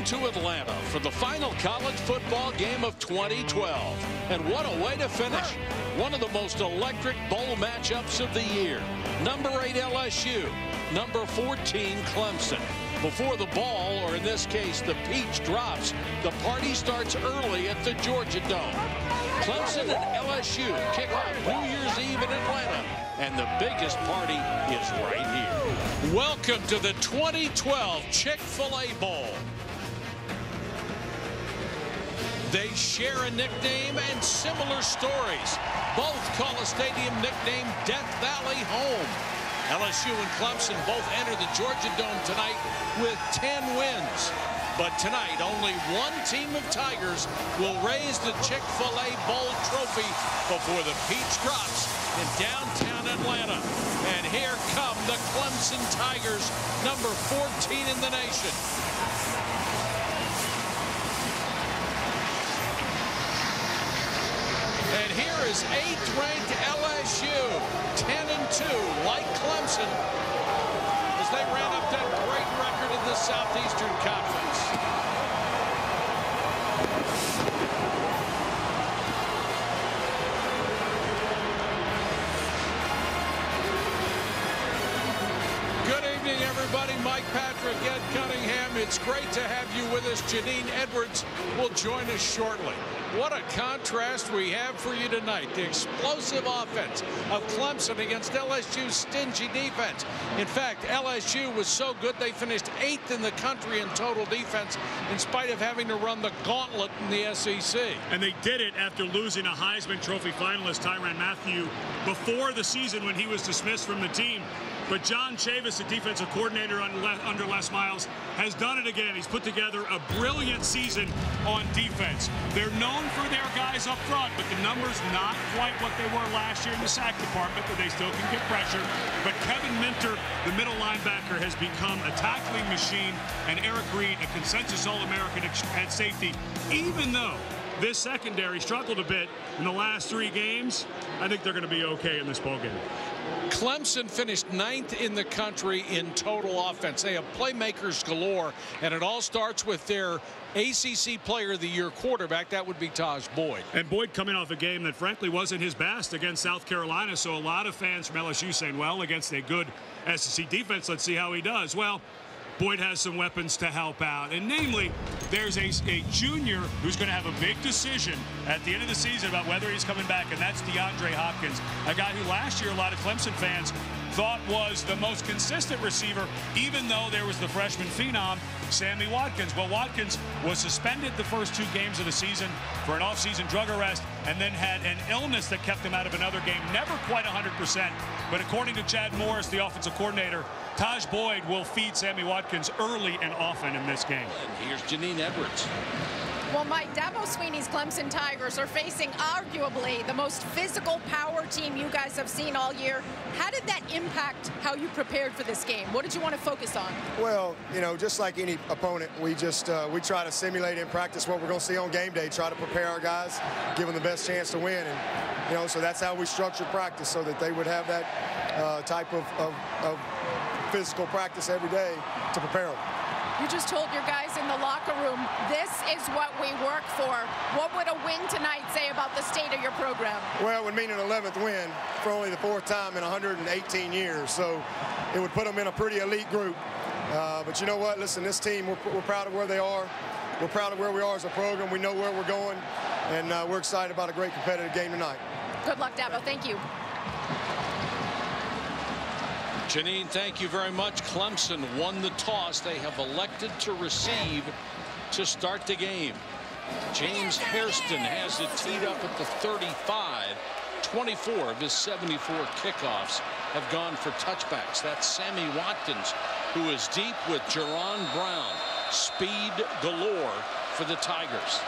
to Atlanta for the final college football game of 2012. And what a way to finish. One of the most electric bowl matchups of the year. Number 8 LSU, number 14 Clemson. Before the ball, or in this case the peach, drops, the party starts early at the Georgia Dome. Clemson and LSU kick off New Year's Eve in Atlanta, and the biggest party is right here. Welcome to the 2012 Chick-fil-A Bowl. They share a nickname and similar stories. Both call a stadium nicknamed Death Valley home. LSU and Clemson both enter the Georgia Dome tonight with 10 wins. But tonight, only one team of Tigers will raise the Chick-fil-A Bowl trophy before the peach drops in downtown Atlanta. And here come the Clemson Tigers, number 14 in the nation. And here is 8th-ranked LSU, 10-2, like Clemson, as they ran up that great record in the Southeastern Conference. Good evening, everybody. Mike Patrick, Ed Cunningham. It's great to have you with us. Janine Edwards will join us shortly. What a contrast we have for you tonight. The explosive offense of Clemson against LSU's stingy defense. In fact, LSU was so good they finished 8th in the country in total defense in spite of having to run the gauntlet in the SEC. And they did it after losing a Heisman Trophy finalist, Tyrann Mathieu, before the season when he was dismissed from the team. But John Chavis, the defensive coordinator under Les Miles, has done it again. He's put together a brilliant season on defense. They're known for their guys up front, but the numbers not quite what they were last year in the sack department, but they still can get pressure. But Kevin Minter, the middle linebacker, has become a tackling machine, and Eric Reid, a consensus All-American at safety. Even though this secondary struggled a bit in the last 3 games, I think they're going to be okay in this ballgame. Clemson finished 9th in the country in total offense. They have playmakers galore, and it all starts with their ACC Player of the Year quarterback. That would be Tajh Boyd. And Boyd coming off a game that frankly wasn't his best against South Carolina, so a lot of fans from LSU saying, well, against a good SEC defense, let's see how he does. Well, Boyd has some weapons to help out, and namely, there's a junior who's going to have a big decision at the end of the season about whether he's coming back, and that's DeAndre Hopkins, a guy who last year a lot of Clemson fans thought was the most consistent receiver, even though there was the freshman phenom, Sammy Watkins. Well, Watkins was suspended the first 2 games of the season for an off-season drug arrest, and then had an illness that kept him out of another game. Never quite 100%, but according to Chad Morris, the offensive coordinator, Tajh Boyd will feed Sammy Watkins early and often in this game. And here's Janine Edwards. Well, Mike, Dabo Swinney's Clemson Tigers are facing arguably the most physical power team you guys have seen all year. How did that impact how you prepared for this game? What did you want to focus on? Well, you know, just like any opponent, we just we try to simulate in practice what we're going to see on game day, try to prepare our guys, give them the best chance to win. And, you know, so that's how we structured practice, so that they would have that type of physical practice every day to prepare them. You just told your guys in the locker room, this is what we work for. What would a win tonight say about the state of your program? Well, it would mean an 11th win for only the 4th time in 118 years. So it would put them in a pretty elite group. But you know what? Listen, this team, we're proud of where they are. We're proud of where we are as a program. We know where we're going. And we're excited about a great competitive game tonight. Good luck, Dabo. Thank you. Janine, thank you very much. Clemson won the toss. They have elected to receive to start the game. James Hairston has it teed up at the 35. 24 of his 74 kickoffs have gone for touchbacks. That's Sammy Watkins, who is deep with Jaron Brown. Speed galore for the Tigers.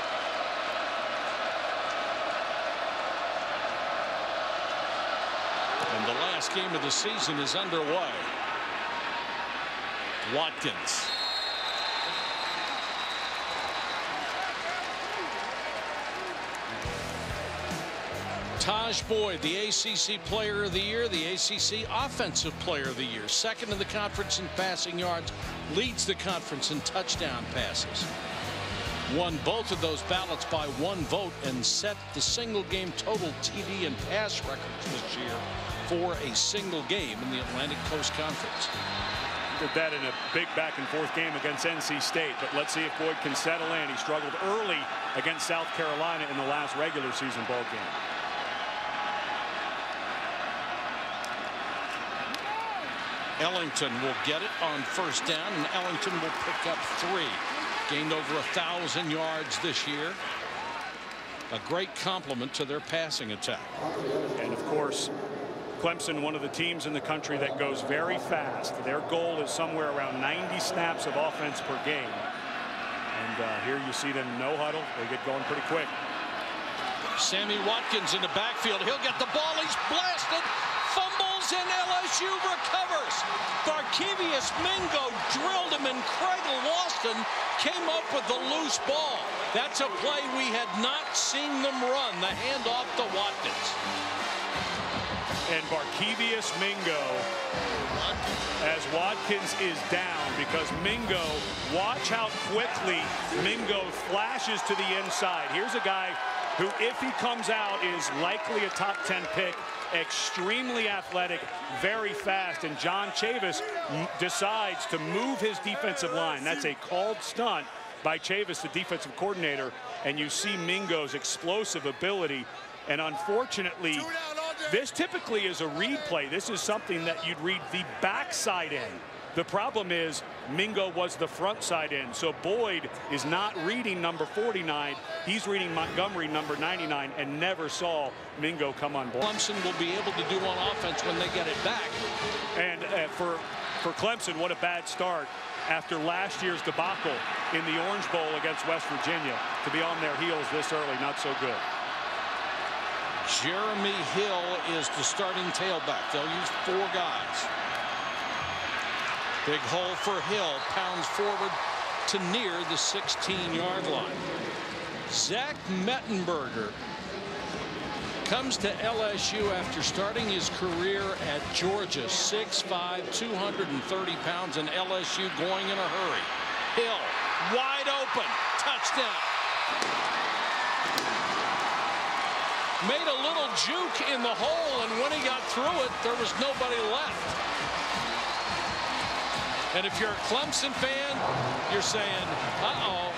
And the last game of the season is underway. Watkins. Tajh Boyd, the ACC Player of the Year, the ACC Offensive Player of the Year, second in the conference in passing yards, leads the conference in touchdown passes. won both of those ballots by 1 vote and set the single game total TD and pass records this year for a single game in the Atlantic Coast Conference. Did that in a big back and forth game against NC State, but let's see if Boyd can settle in. He struggled early against South Carolina in the last regular season ball game. Ellington will get it on first down, and Ellington will pick up 3. Gained over 1,000 yards this year. A great compliment to their passing attack. And of course, Clemson, one of the teams in the country that goes very fast. Their goal is somewhere around 90 snaps of offense per game. And here you see them no huddle. They get going pretty quick. Sammy Watkins in the backfield. He'll get the ball. He's blasted. Fumbles, and LSU recovers. Barkevius Mingo drilled him, and Craig Lawson came up with the loose ball. That's a play we had not seen them run. The handoff to Watkins. And Barkevius Mingo, as Watkins is down, because Mingo, watch how quickly Mingo flashes to the inside. Here's a guy who, if he comes out, is likely a top 10 pick. Extremely athletic, very fast, and John Chavis decides to move his defensive line. That's a called stunt by Chavis, the defensive coordinator, and you see Mingo's explosive ability. And unfortunately, this typically is a read play. This is something that you'd read the backside in. The problem is Mingo was the front side in, so Boyd is not reading number 49. He's reading Montgomery, number 99, and never saw Mingo come on board. Clemson will be able to do on offense when they get it back. And for Clemson, what a bad start after last year's debacle in the Orange Bowl against West Virginia. To be on their heels this early, not so good. Jeremy Hill is the starting tailback. They'll use 4 guys. Big hole for Hill, pounds forward to near the 16-yard line. Zach Mettenberger comes to LSU after starting his career at Georgia. 6'5", 230 pounds, and LSU going in a hurry. Hill, wide open, touchdown. Made a little juke in the hole, and when he got through it, there was nobody left. And if you're a Clemson fan, you're saying, uh-oh.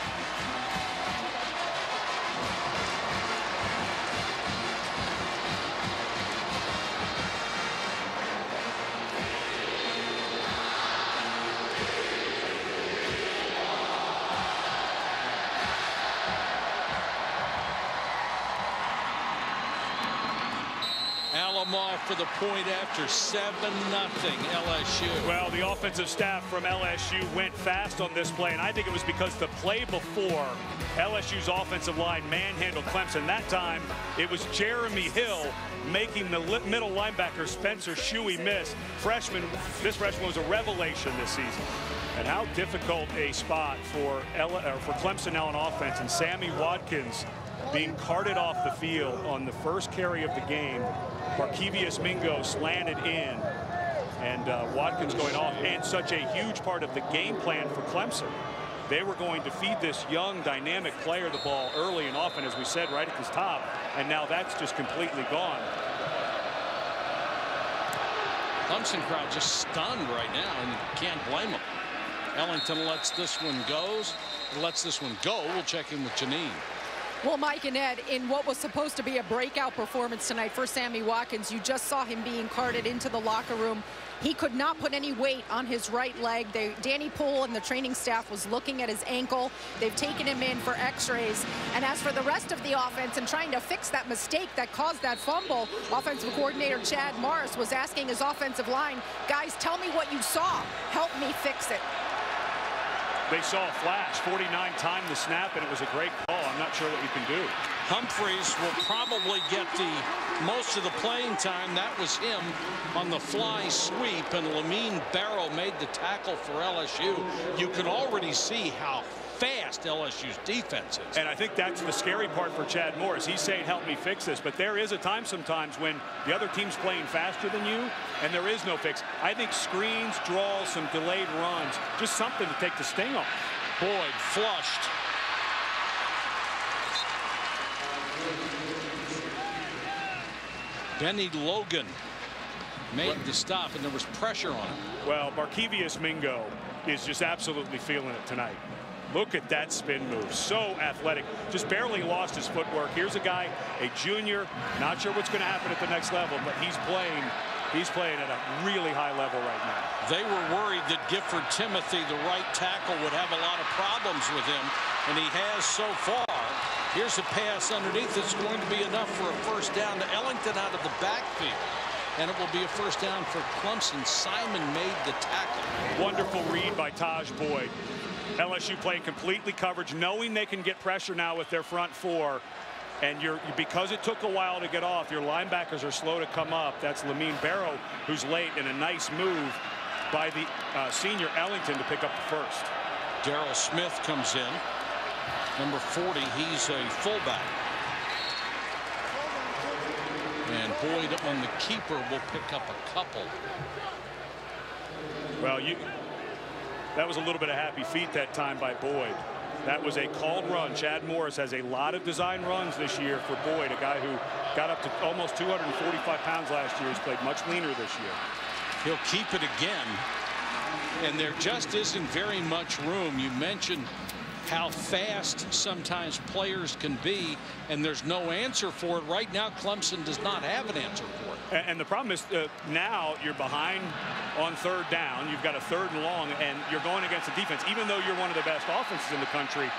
Off for the point after 7-0 LSU. Well, the offensive staff from LSU went fast on this play, and I think it was because the play before LSU's offensive line manhandled Clemson. That time it was Jeremy Hill making the middle linebacker Spencer Shuey miss. This freshman was a revelation this season. And how difficult a spot for Clemson now on offense, and Sammy Watkins being carted off the field on the first carry of the game. Barkevius Mingo slanted in, and Watkins going off, and such a huge part of the game plan for Clemson. They were going to feed this young, dynamic player the ball early and often, as we said, right at this top, and now that's just completely gone. Clemson crowd just stunned right now, and you can't blame them. Ellington lets this one go. We'll check in with Janine. Well, Mike and Ed, in what was supposed to be a breakout performance tonight for Sammy Watkins, you just saw him being carted into the locker room. He could not put any weight on his right leg. Danny Poole and the training staff was looking at his ankle. They've taken him in for x-rays. And as for the rest of the offense and trying to fix that mistake that caused that fumble, offensive coordinator Chad Morris was asking his offensive line, guys, tell me what you saw. Help me fix it. They saw a flash, 49 timed the snap, and it was a great call. I'm not sure what you can do. Humphreys will probably get most of the playing time. That was him on the fly sweep, and Lamine Barrow made the tackle for LSU. You can already see how fast LSU's defense is. And I think that's the scary part for Chad Morris. He's saying, help me fix this. But there is a time sometimes when the other team's playing faster than you, and there is no fix. I think screens, draws, some delayed runs, just something to take the sting off. Boyd flushed. Benny Logan made the stop, and there was pressure on him. Well, Markevius Mingo is just absolutely feeling it tonight. Look at that spin move. So athletic. Just barely lost his footwork. Here's a guy, a junior, not sure what's going to happen at the next level, but he's playing at a really high level right now. They were worried that Gifford Timothy, the right tackle, would have a lot of problems with him, and he has so far. Here's a pass underneath. It's going to be enough for a first down to Ellington out of the backfield. And it will be a first down for Clemson. Simon made the tackle. Wonderful read by Tajh Boyd. LSU playing completely coverage, knowing they can get pressure now with their front four. And because it took a while to get off, your linebackers are slow to come up. That's Lamine Barrow, who's late, and a nice move by the senior Ellington to pick up the first. Darrell Smith comes in. Number 40, he's a fullback. And Boyd on the keeper will pick up a couple. Well, that was a little bit of happy feet that time by Boyd. That was a called run. Chad Morris has a lot of design runs this year for Boyd, a guy who got up to almost 245 pounds last year. He's played much leaner this year. He'll keep it again. And there just isn't very much room. You mentioned how fast sometimes players can be, and there's no answer for it. Right now, Clemson does not have an answer for it. And the problem is now you're behind on third down. You've got a 3rd and long, and you're going against a defense, even though you're one of the best offenses in the country.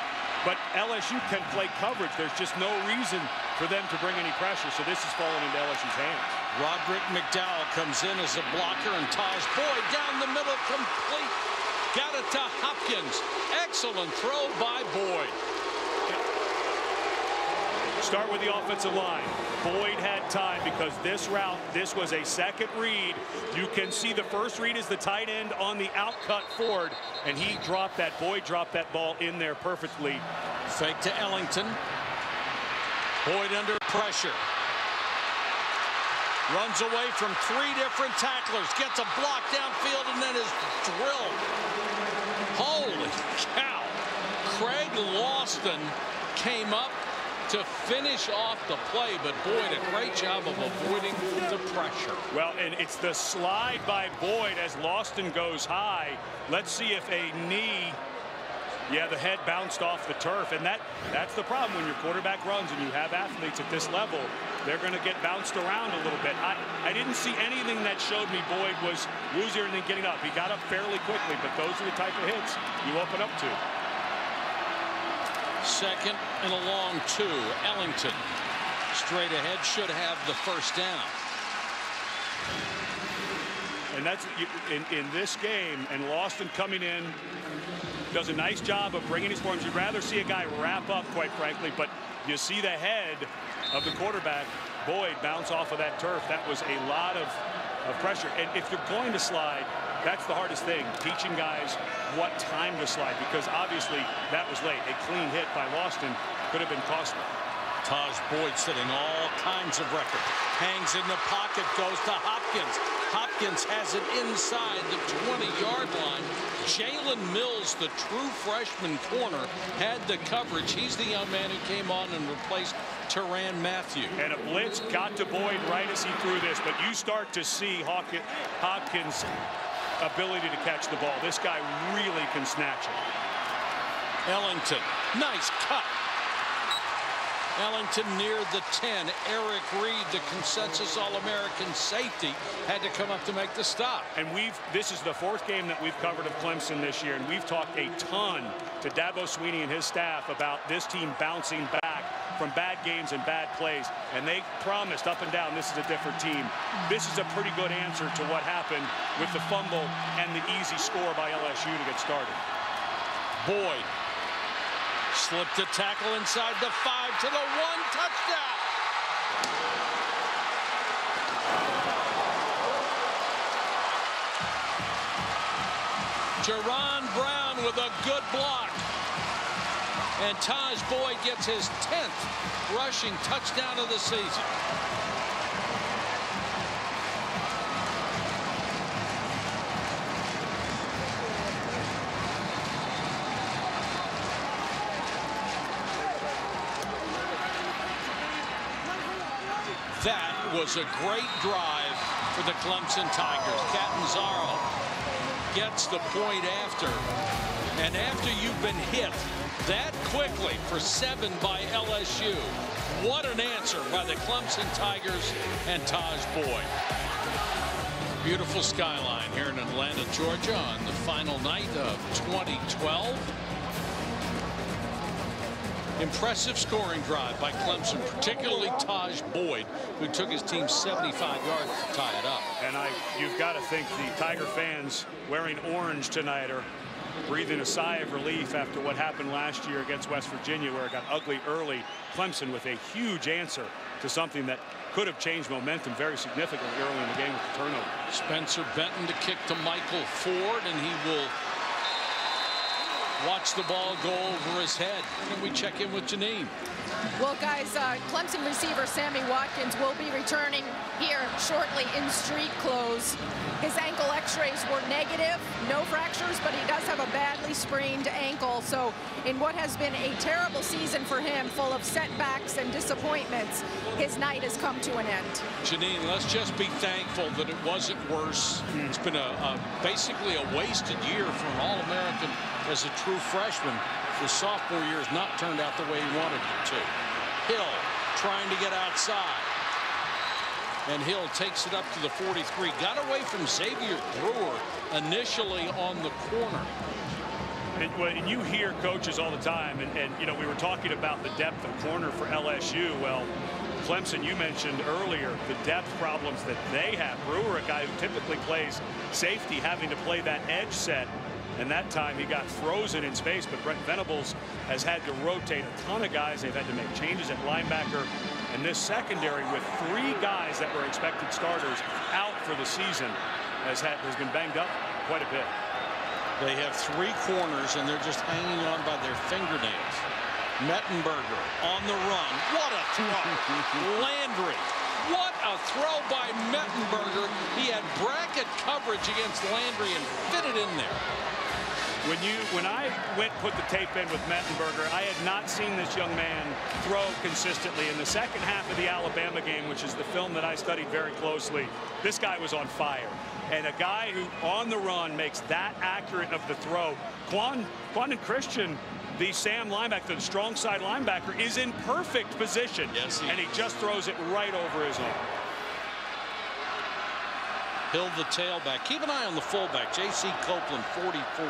But LSU can play coverage. There's just no reason for them to bring any pressure, so this is falling into LSU's hands. Roderick McDowell comes in as a blocker, and Tajh Boyd down the middle, complete. Got it to Hopkins. Excellent throw by Boyd. Start with the offensive line. Boyd had time because this route, this was a second read. You can see the first read is the tight end on the outcut forward, and he dropped that. Boyd dropped that ball in there perfectly. Fake to Ellington. Boyd under pressure. Runs away from 3 different tacklers. Gets a block downfield and then is drilled. Holy cow. Craig Lawson came up to finish off the play, but Boyd, a great job of avoiding the pressure. Well, and it's the slide by Boyd as Lawson goes high. Let's see if a knee, yeah, the head bounced off the turf, and that's the problem when your quarterback runs and you have athletes at this level. They're going to get bounced around a little bit. I didn't see anything that showed me Boyd was woozier than getting up. He got up fairly quickly, but those are the type of hits you open up to. 2nd and a long 2. Ellington straight ahead, should have the first down. And that's in this game, and Lawson coming in does a nice job of bringing his forms. You'd rather see a guy wrap up, quite frankly, but you see the head of the quarterback, Boyd, bounce off of that turf. That was a lot of pressure. And if you're going to slide, that's the hardest thing, teaching guys what time to slide, because obviously that was late. A clean hit by Lawson could have been costly. Tajh Boyd setting all kinds of records. Hangs in the pocket, goes to Hopkins. Hopkins has it inside the 20-yard line. Jalen Mills, the true freshman corner, had the coverage. He's the young man who came on and replaced Tyrann Mathieu. And a blitz got to Boyd right as he threw this, but you start to see Hopkins' ability to catch the ball. This guy really can snatch it. Ellington, nice cut. Ellington near the 10. Eric Reid, the consensus All-American safety, had to come up to make the stop. And this is the 4th game that we've covered of Clemson this year, and we've talked a ton to Dabo Swinney and his staff about this team bouncing back from bad games and bad plays, and they promised up and down this is a different team. This is a pretty good answer to what happened with the fumble and the easy score by LSU to get started. Boyd slipped a tackle inside the 5 to the 1, touchdown. Jerron Brown with a good block. And Tajh Boyd gets his 10th rushing touchdown of the season. That was a great drive for the Clemson Tigers. Catanzaro gets the point after. And after you've been hit that quickly for 7 by LSU, what an answer by the Clemson Tigers and Tajh Boyd. Beautiful skyline here in Atlanta, Georgia on the final night of 2012. Impressive scoring drive by Clemson, particularly Tajh Boyd, who took his team 75 yards to tie it up. And you've got to think the Tiger fans wearing orange tonight are breathing a sigh of relief after what happened last year against West Virginia, where it got ugly early. Clemson with a huge answer to something that could have changed momentum very significantly early in the game with the turnover. Spencer Benton to kick to Michael Ford, and he will watch the ball go over his head. And we check in with Janine. Well, guys, Clemson receiver Sammy Watkins will be returning here shortly in street clothes. His ankle x-rays were negative, no fractures, but he does have a badly sprained ankle. So in what has been a terrible season for him, full of setbacks and disappointments, his night has come to an end. Janine, let's just be thankful that it wasn't worse. It's been basically a wasted year for an All-American as a true freshman. His sophomore year has not turned out the way he wanted it to. Hill trying to get outside. And Hill takes it up to the 43. Got away from Xavier Brewer initially on the corner. And you hear coaches all the time, and you know, we were talking about the depth of corner for LSU. Well, Clemson, you mentioned earlier the depth problems that they have. Brewer, a guy who typically plays safety, having to play that edge set. And that time he got frozen in space, but Brent Venables has had to rotate a ton of guys. They've had to make changes at linebacker. And this secondary with 3 guys that were expected starters out for the season has been banged up quite a bit. They have 3 corners, and they're just hanging on by their fingernails. Mettenberger on the run. What a throw. Landry. What a throw by Mettenberger. He had bracket coverage against Landry and fit it in there. When I put the tape in with Mettenberger, I had not seen this young man throw consistently. In the second half of the Alabama game, which is the film that I studied very closely, this guy was on fire. And a guy who on the run makes that accurate of the throw. Quandon Christian, the Sam linebacker, the strong side linebacker, is in perfect position. Yes, and he just throws it right over his arm. Hill, the tailback. Keep an eye on the fullback, J.C. Copeland, 44.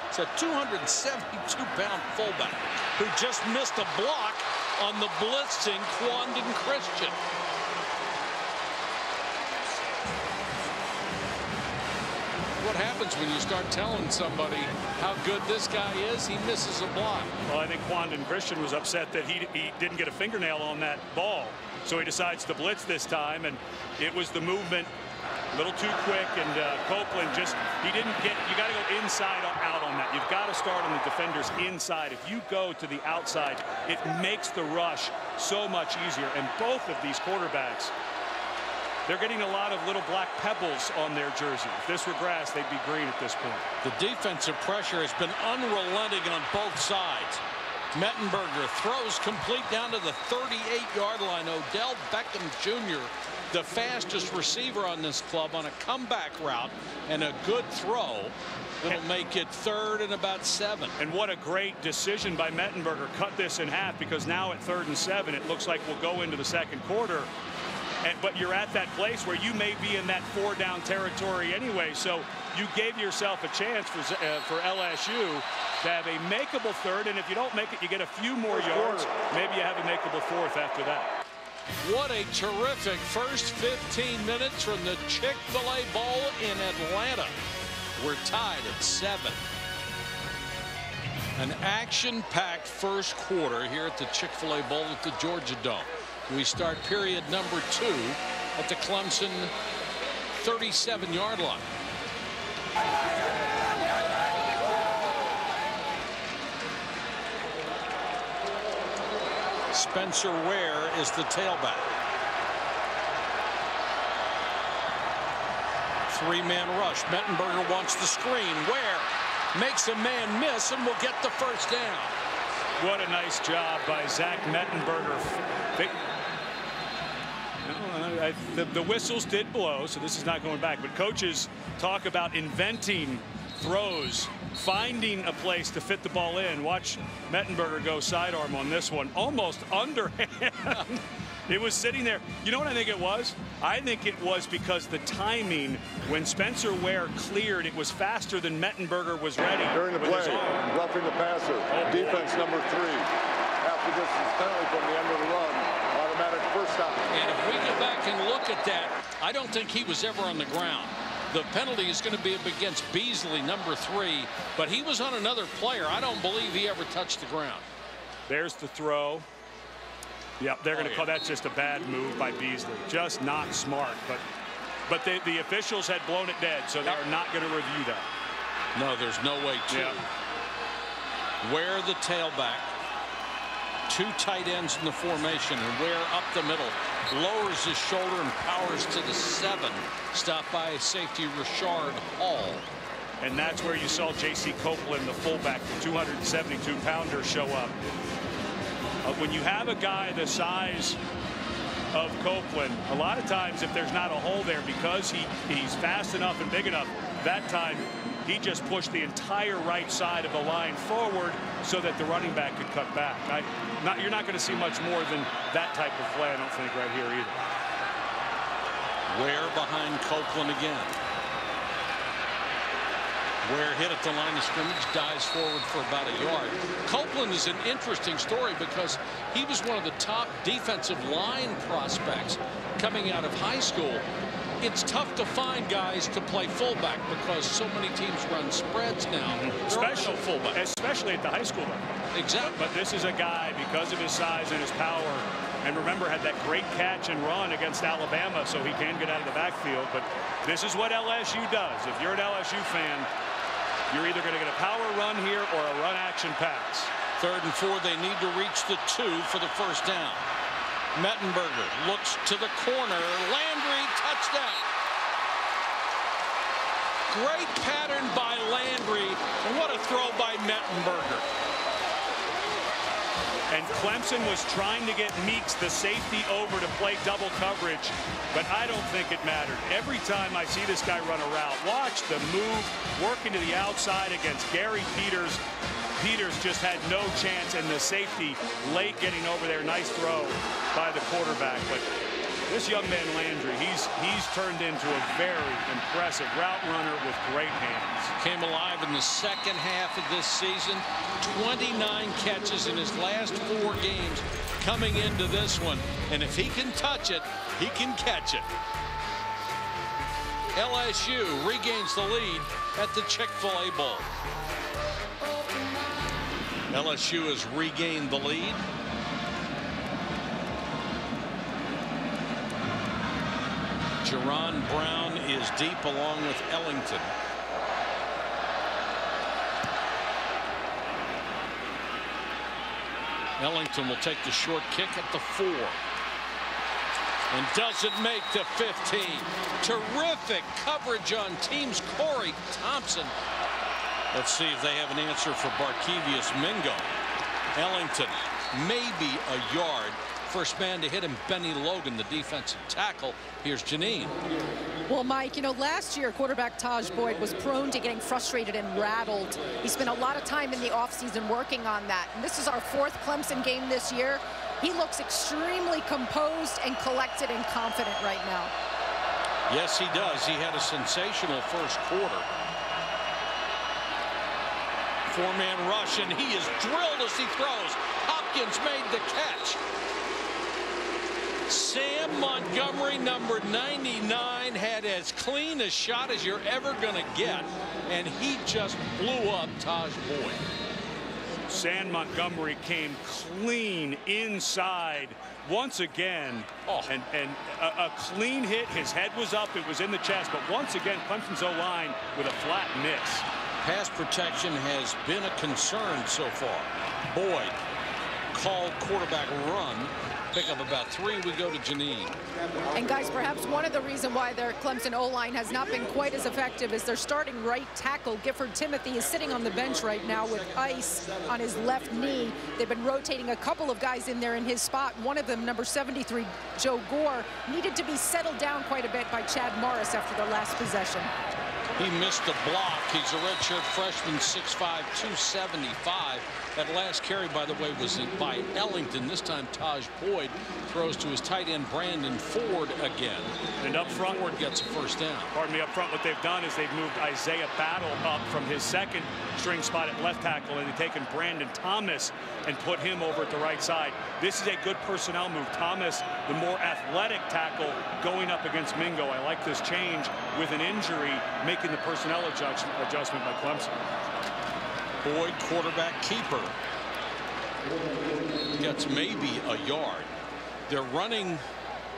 It's a 272-pound fullback who just missed a block on the blitzing Quandon Christian. What happens when you start telling somebody how good this guy is? He misses a block. Well, I think Quandon Christian was upset that he didn't get a fingernail on that ball, so he decides to blitz this time, and it was the movement a little too quick, and Copeland just, he didn't get, you got to go inside or out on that. You've got to start on the defenders inside. If you go to the outside, it makes the rush so much easier. And both of these quarterbacks, they're getting a lot of little black pebbles on their jersey. If this were grass, they'd be green at this point. The defensive pressure has been unrelenting on both sides. Mettenberger throws complete down to the 38-yard line. Odell Beckham Jr., the fastest receiver on this club, on a comeback route, and a good throw. It'll make it 3rd and about 7. And what a great decision by Mettenberger. Cut this in half, because now at 3rd and 7, it looks like we'll go into the second quarter. But you're at that place where you may be in that 4-down territory anyway. So you gave yourself a chance for LSU to have a makeable 3rd. And if you don't make it, you get a few more yards. Maybe you have a makeable 4th after that. What a terrific first 15 minutes from the Chick-fil-A Bowl in Atlanta. We're tied at 7. An action-packed first quarter here at the Chick-fil-A Bowl at the Georgia Dome. We start period number 2 at the Clemson 37-yard line. Spencer Ware is the tailback. 3-man rush. Mettenberger wants the screen. Ware makes a man miss and will get the first down. What a nice job by Zach Mettenberger. the whistles did blow, so this is not going back. But coaches talk about inventing throws, finding a place to fit the ball in. Watch Mettenberger go sidearm on this one, almost underhand. It was sitting there. You know what I think it was? I think it was because the timing, when Spencer Ware cleared, it was faster than Mettenberger was ready. During the play, roughing the passer, defense number 3. After this is penalty from the end of the run, automatic first down. And if we go back and look at that, I don't think he was ever on the ground. The penalty is going to be up against Beasley, number 3, but he was on another player. I don't believe he ever touched the ground. There's the throw. Yep, they're going to call that just a bad move by Beasley. Just not smart. But the officials had blown it dead, so they're not going to review that. No, there's no way to. Yeah. Ware the tailback. 2 tight ends in the formation, and Ware up the middle. Lowers his shoulder and powers to the 7. Stopped by safety Richard Hall. And that's where you saw J.C. Copeland, the fullback, the 272-pounder, show up. When you have a guy the size of Copeland, a lot of times if there's not a hole there, because he's fast enough and big enough, that time he just pushed the entire right side of the line forward so that the running back could cut back. You're not going to see much more than that type of play, I don't think, right here either. Ware behind Copeland again. Ware hit at the line of scrimmage, dives forward for about a yard. Copeland is an interesting story because he was one of the top defensive line prospects coming out of high school. It's tough to find guys to play fullback because so many teams run spreads now. Special fullback, especially at the high school level. Exactly. But this is a guy, because of his size and his power, and remember, had that great catch and run against Alabama, so he can get out of the backfield. But this is what LSU does. If you're an LSU fan, you're either going to get a power run here or a run action pass. 3rd and 4, they need to reach the 2 for the first down. Mettenberger looks to the corner. Landry, touchdown. Great pattern by Landry, and what a throw by Mettenberger. And Clemson was trying to get Meeks, the safety, over to play double coverage, but I don't think it mattered. Every time I see this guy run a route, watch the move, working to the outside against Gary Peters. Peters just had no chance, and the safety late getting over there. Nice throw by the quarterback. But this young man Landry, he's turned into a very impressive route runner with great hands. Came alive in the second half of this season. 29 catches in his last 4 games coming into this one. And if he can touch it, he can catch it. LSU regains the lead at the Chick-fil-A Bowl. LSU has regained the lead. Jerron Brown is deep along with Ellington. Ellington will take the short kick at the 4. And doesn't make the 15. Terrific coverage on teams. Corey Thompson. Let's see if they have an answer for Barkevius Mingo. Ellington, maybe a yard. First man to hit him, Benny Logan, the defensive tackle. Here's Janine. Well, Mike, you know, last year quarterback Tajh Boyd was prone to getting frustrated and rattled. He spent a lot of time in the offseason working on that. And this is our 4th Clemson game this year. He looks extremely composed and collected and confident right now. Yes, he does. He had a sensational first quarter. 4-man rush, and he is drilled as he throws. Hopkins made the catch. Sam Montgomery, number 99, had as clean a shot as you're ever going to get, and he just blew up Tajh Boyd. Sam Montgomery came clean inside once again, and a clean hit. His head was up, it was in the chest, but once again, Clemson's O-line with a flat miss. Pass protection has been a concern so far. Boyd called quarterback run. Pick up about 3. We go to Janine. And guys, perhaps one of the reasons why their Clemson O-line has not been quite as effective is their starting right tackle, Gifford Timothy, is sitting on the bench right now with ice on his left knee. They've been rotating a couple of guys in there in his spot. One of them, number 73, Joe Gore, needed to be settled down quite a bit by Chad Morris after the last possession. He missed a block. He's a redshirt freshman, 6'5", 275. That last carry, by the way, was by Ellington. This time, Tajh Boyd throws to his tight end, Brandon Ford, again. And up front, Ford gets a first down. Pardon me, up front, what they've done is they've moved Isaiah Battle up from his second string spot at left tackle, and they've taken Brandon Thomas and put him over at the right side. This is a good personnel move. Thomas, the more athletic tackle, going up against Mingo. I like this change with an injury, making the personnel adjustment by Clemson. Boyd, quarterback keeper, gets maybe a yard. They're running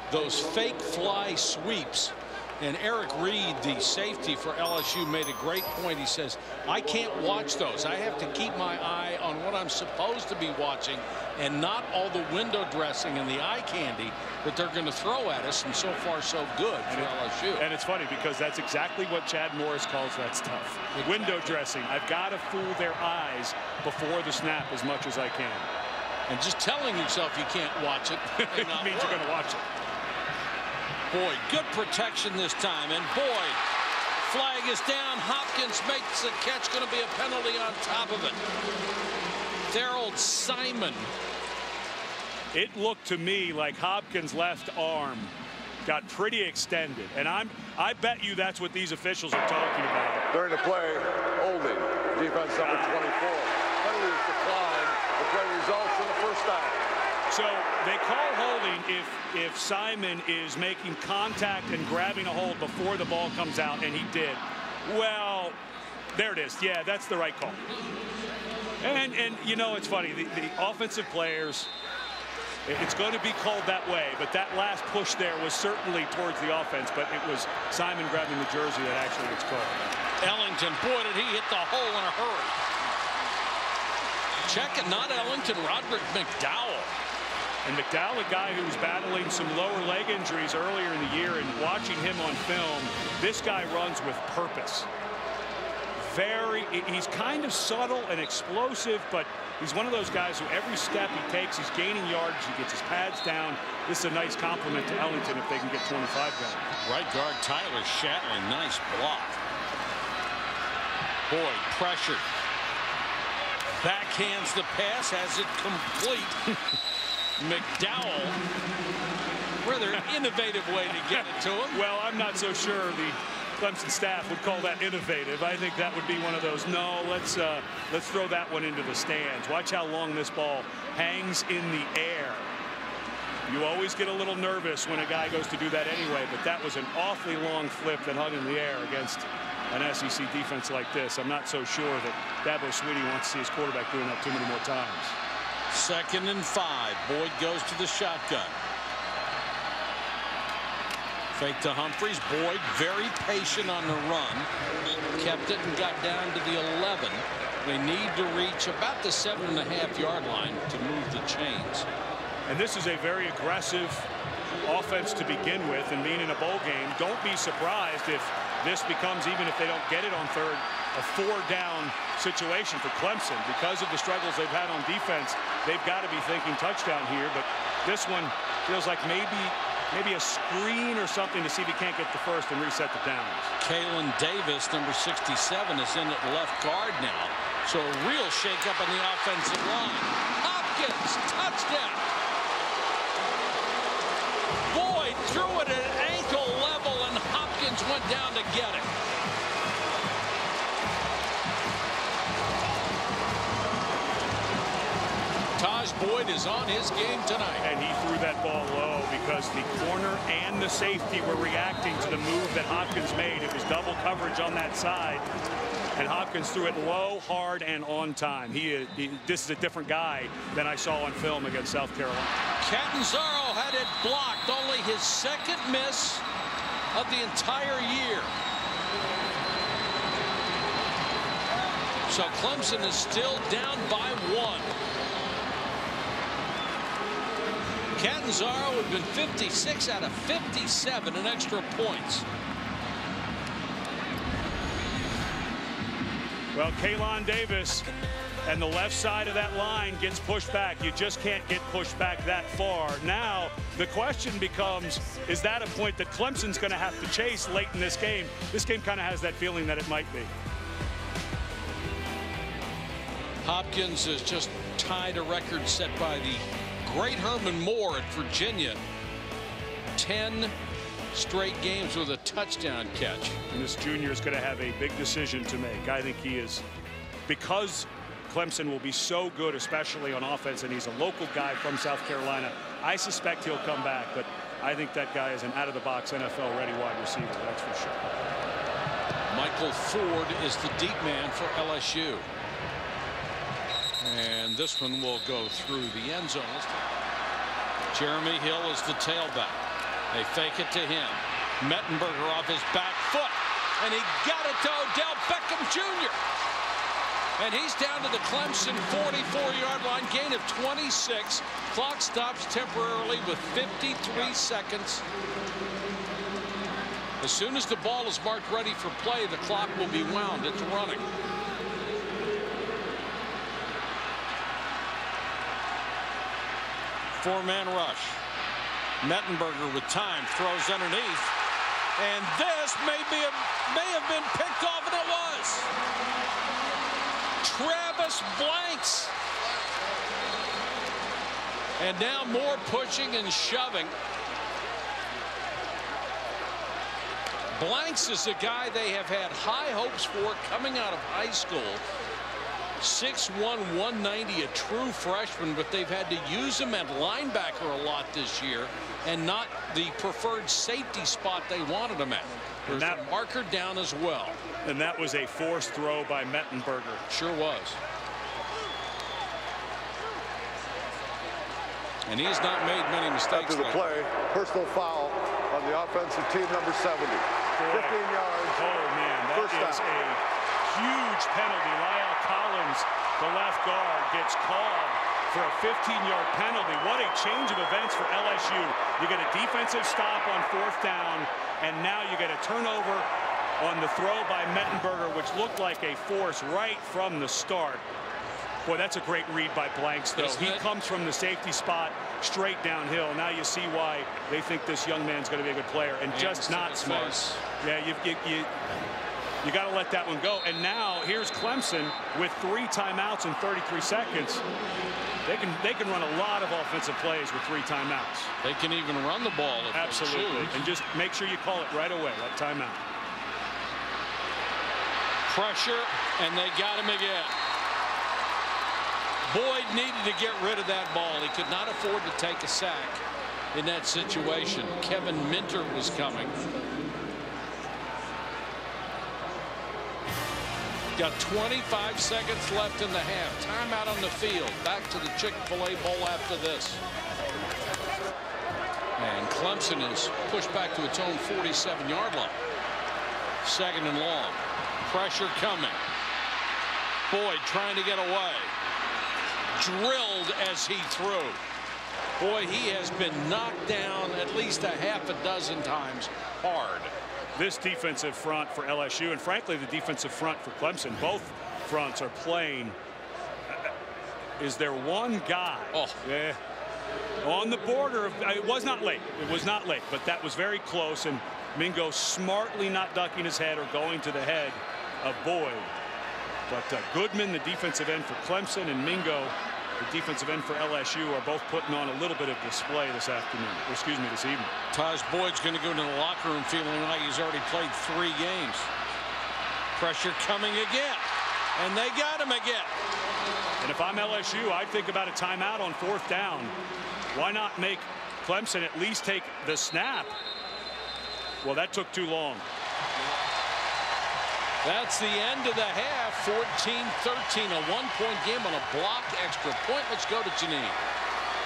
those fake fly sweeps, and Eric Reid, the safety for LSU, made a great point. He says, I can't watch those. I have to keep my eye on what I'm supposed to be watching and not all the window dressing and the eye candy that they're going to throw at us. And so far, so good for LSU. And it's funny because that's exactly what Chad Morris calls that stuff. Window dressing. I've got to fool their eyes before the snap as much as I can. And just telling yourself you can't watch it means you're going to watch it. Boyd, good protection this time, and Boyd, flag is down. Hopkins makes the catch. Going to be a penalty on top of it. Harold Simon. It looked to me like Hopkins' left arm got pretty extended, and I bet you that's what these officials are talking about. During the play, holding, defense number 24. Penalty is declined. The play results in the first down. So they call holding if Simon is making contact and grabbing a hold before the ball comes out, and he did. Well, there it is. Yeah, that's the right call. And you know, it's funny, the offensive players, it's going to be called that way, but that last push there was certainly towards the offense, but it was Simon grabbing the jersey that actually gets called. Ellington, boy, did he hit the hole in a hurry. Check it, not Ellington, Roderick McDowell. And McDowell, a guy who was battling some lower leg injuries earlier in the year, and watching him on film, this guy runs with purpose. He's kind of subtle and explosive, but he's one of those guys who every step he takes, he's gaining yards, he gets his pads down. This is a nice compliment to Ellington if they can get 25 going. Right guard Tyler Shatling, nice block. Boyd pressured. Backhands the pass, has it complete. McDowell, rather innovative way to get it to him. Well, I'm not so sure the Clemson staff would call that innovative. I think that would be one of those, no, let's throw that one into the stands. Watch how long this ball hangs in the air. You always get a little nervous when a guy goes to do that anyway, but that was an awfully long flip that hung in the air against an SEC defense like this. I'm not so sure that Dabo Swinney wants to see his quarterback doing that too many more times. 2nd and 5. Boyd goes to the shotgun. Fake to Humphreys. Boyd very patient on the run. Kept it and got down to the 11. They need to reach about the 7.5-yard line to move the chains. And this is a very aggressive offense to begin with, and being in a bowl game, don't be surprised if this becomes, even if they don't get it on third, a 4-down situation for Clemson. Because of the struggles they've had on defense, they've got to be thinking touchdown here, but this one feels like maybe a screen or something to see if he can't get the first and reset the downs. Kalen Davis, number 67, is in at left guard now. So a real shakeup on the offensive line. Hopkins, touchdown. Boyd threw it at ankle level, and Hopkins went down to get it. Tajh Boyd is on his game tonight. And he threw that ball low because the corner and the safety were reacting to the move that Hopkins made. It was double coverage on that side, and Hopkins threw it low, hard, and on time. This is a different guy than I saw on film against South Carolina. Catanzaro had it blocked, only his 2nd miss of the entire year. So Clemson is still down by 1. Catanzaro had been 56 out of 57 in extra points. Well, Kaylon Davis and the left side of that line gets pushed back. You just can't get pushed back that far. Now, the question becomes, is that a point that Clemson's going to have to chase late in this game? This game kind of has that feeling that it might be. Hopkins has just tied a record set by the great Herman Moore at Virginia. 10 straight games with a touchdown catch. And this junior is going to have a big decision to make. I think he is, because Clemson will be so good, especially on offense, and he's a local guy from South Carolina. I suspect he'll come back, but I think that guy is an out-of-the-box NFL-ready wide receiver, that's for sure. Michael Ford is the deep man for LSU. And this one will go through the end zone. Jeremy Hill is the tailback. They fake it to him. Mettenberger off his back foot. And he got it to Odell Beckham Jr. And he's down to the Clemson 44-yard line, gain of 26. Clock stops temporarily with 53 seconds. As soon as the ball is marked ready for play, the clock will be wound. It's running. Four-man rush. Mettenberger with time throws underneath. And this may have been picked off, and it was. Travis Blanks. And now more pushing and shoving. Blanks is a guy they have had high hopes for coming out of high school. 6'1", 190, a true freshman, but they've had to use him at linebacker a lot this year and not the preferred safety spot they wanted him at. There's a marker down as well. And that was a forced throw by Mettenberger. Sure was. And he's not made many mistakes. After the play, personal foul on the offensive team, number 70. 15 yards. Oh, man, that is a huge penalty. Lyle Collins, the left guard, gets called for a 15-yard penalty. What a change of events for LSU. You get a defensive stop on 4th down, and now you get a turnover on the throw by Mettenberger, which looked like a force right from the start. Boy, that's a great read by Blanks, though. He comes from the safety spot straight downhill. Now you see why they think this young man's going to be a good player, and just not smart. Yeah, you got to let that one go. And now here's Clemson with 3 timeouts in 33 seconds. They can run a lot of offensive plays with 3 timeouts. They can even run the ball if absolutely, they choose. and just make sure you call it right away, that timeout. Pressure, and they got him again. Boyd needed to get rid of that ball. He could not afford to take a sack in that situation. Kevin Minter was coming. Got 25 seconds left in the half. Timeout on the field. Back to the Chick-fil-A Bowl after this. And Clemson is pushed back to its own 47-yard line. 2nd and long. Pressure coming. Boyd trying to get away. Drilled as he threw. Boy, he has been knocked down at least a half a dozen times hard. This defensive front for LSU, and frankly the defensive front for Clemson, both fronts are playing. Is there one guy on the border of, it was not late, but that was very close, and Mingo smartly not ducking his head or going to the head of Boyd. But Goodman, the defensive end for Clemson, and Mingo, the defensive end for LSU, are both putting on a little bit of display this afternoon. Excuse me, this evening. Tajh Boyd's going to go into the locker room feeling like he's already played 3 games. Pressure coming again, and they got him again. And if I'm LSU, I'd think about a timeout on 4th down. Why not make Clemson at least take the snap? Well, that took too long. That's the end of the half. 14-13, a 1-point game on a block extra point. Let's go to Janine.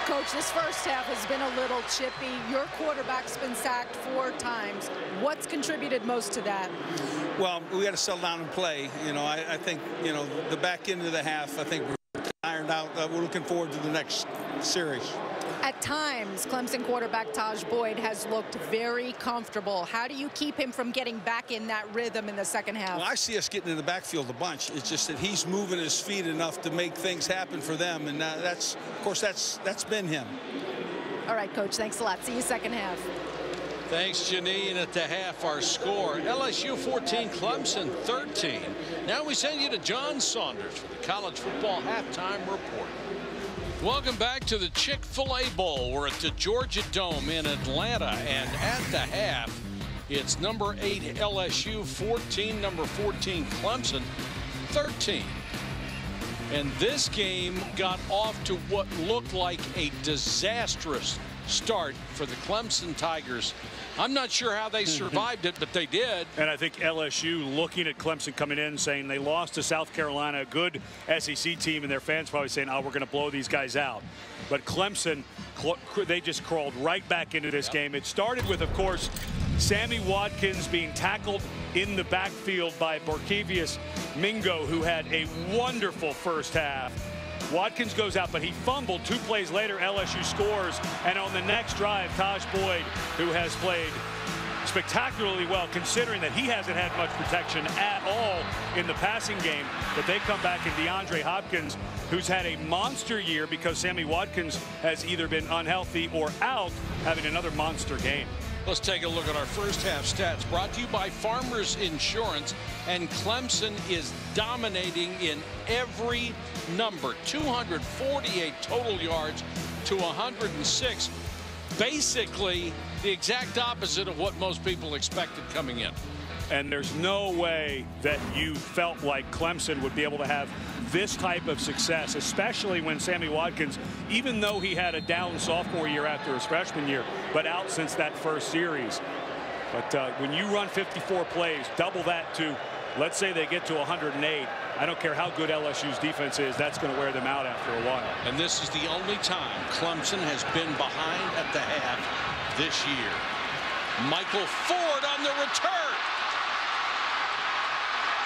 Coach, this first half has been a little chippy. Your quarterback's been sacked 4 times. What's contributed most to that? Well, we got to settle down and play. You know, I think, you know, the back end of the half, I think we're ironed out. We're looking forward to the next series. At times, Clemson quarterback Tajh Boyd has looked very comfortable. How do you keep him from getting back in that rhythm in the second half? Well, I see us getting in the backfield a bunch. It's just that he's moving his feet enough to make things happen for them, and that's, of course, that's been him. All right, Coach, thanks a lot. See you second half. Thanks, Janine. At the half, our score, LSU 14, Clemson 13. Now we send you to John Saunders for the college football halftime report. Welcome back to the Chick-fil-A Bowl. We're at the Georgia Dome in Atlanta, and at the half, it's number 8 LSU 14, number 14 Clemson 13. And this game got off to what looked like a disastrous start for the Clemson Tigers. I'm not sure how they survived it, but they did. And I think LSU looking at Clemson coming in saying they lost to South Carolina, a good SEC team, and their fans probably saying, oh, we're going to blow these guys out. But Clemson, they just crawled right back into this game. It started with, of course, Sammy Watkins being tackled in the backfield by Borkevious Mingo, who had a wonderful first half. Watkins goes out, but he fumbled. 2 plays later, LSU scores. And on the next drive, Tajh Boyd, who has played spectacularly well, considering that he hasn't had much protection at all in the passing game. But they come back, and DeAndre Hopkins, who's had a monster year because Sammy Watkins has either been unhealthy or out, having another monster game. Let's take a look at our first half stats, brought to you by Farmers Insurance. And Clemson is dominating in every number. 248 total yards to 106. Basically the exact opposite of what most people expected coming in. And there's no way that you felt like Clemson would be able to have this type of success, especially when Sammy Watkins, even though he had a down sophomore year after his freshman year, but out since that first series. But when you run 54 plays, double that to, let's say they get to 108. I don't care how good LSU's defense is, that's going to wear them out after a while. And this is the only time Clemson has been behind at the half this year. Michael Ford on the return.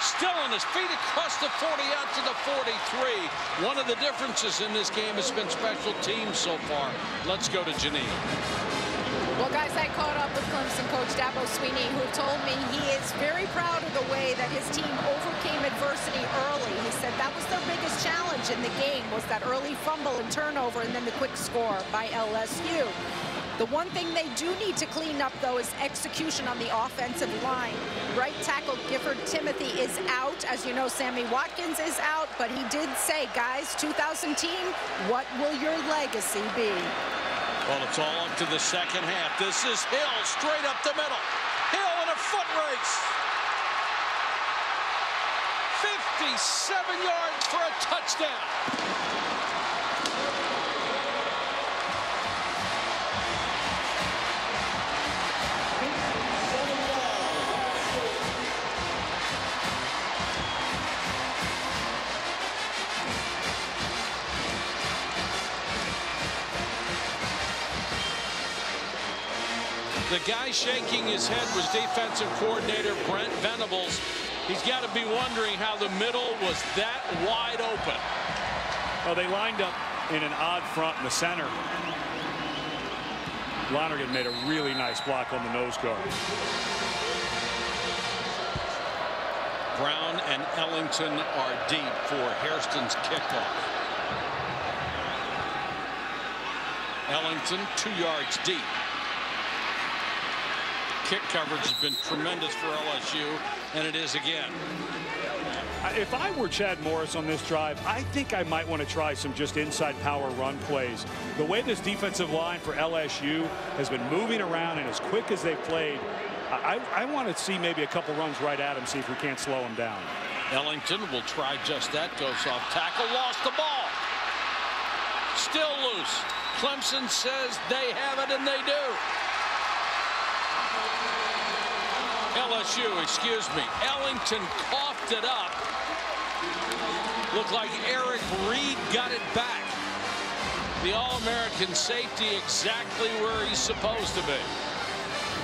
Still on his feet across the 40 out to the 43. One of the differences in this game has been special teams so far. Let's go to Janine. Well, guys, I caught up with Clemson coach Dabo Swinney, who told me he is very proud of the way that his team overcame adversity early. He said that was their biggest challenge in the game, was that early fumble and turnover and then the quick score by LSU. The one thing they do need to clean up, though, is execution on the offensive line. Right tackle Gifford Timothy is out. As you know, Sammy Watkins is out, but he did say, guys, 2000 team, what will your legacy be? Well, it's all up to the second half. This is Hill straight up the middle. Hill in a foot race. 57 yards for a touchdown. The guy shaking his head was defensive coordinator Brent Venables. He's got to be wondering how the middle was that wide open. Well, they lined up in an odd front in the center. Lonergan made a really nice block on the nose guard. Brown and Ellington are deep for Hairston's kickoff. Ellington 2 yards deep. Kick coverage has been tremendous for LSU, and it is again. If I were Chad Morris on this drive, I think I might want to try some just inside power run plays. The way this defensive line for LSU has been moving around and as quick as they've played, I want to see maybe a couple runs right at him, see if we can't slow him down. Ellington will try just that, goes off tackle, lost the ball. Still loose. Clemson says they have it, and they do. LSU, excuse me. Ellington coughed it up. Looked like Eric Reid got it back. The All-American safety exactly where he's supposed to be.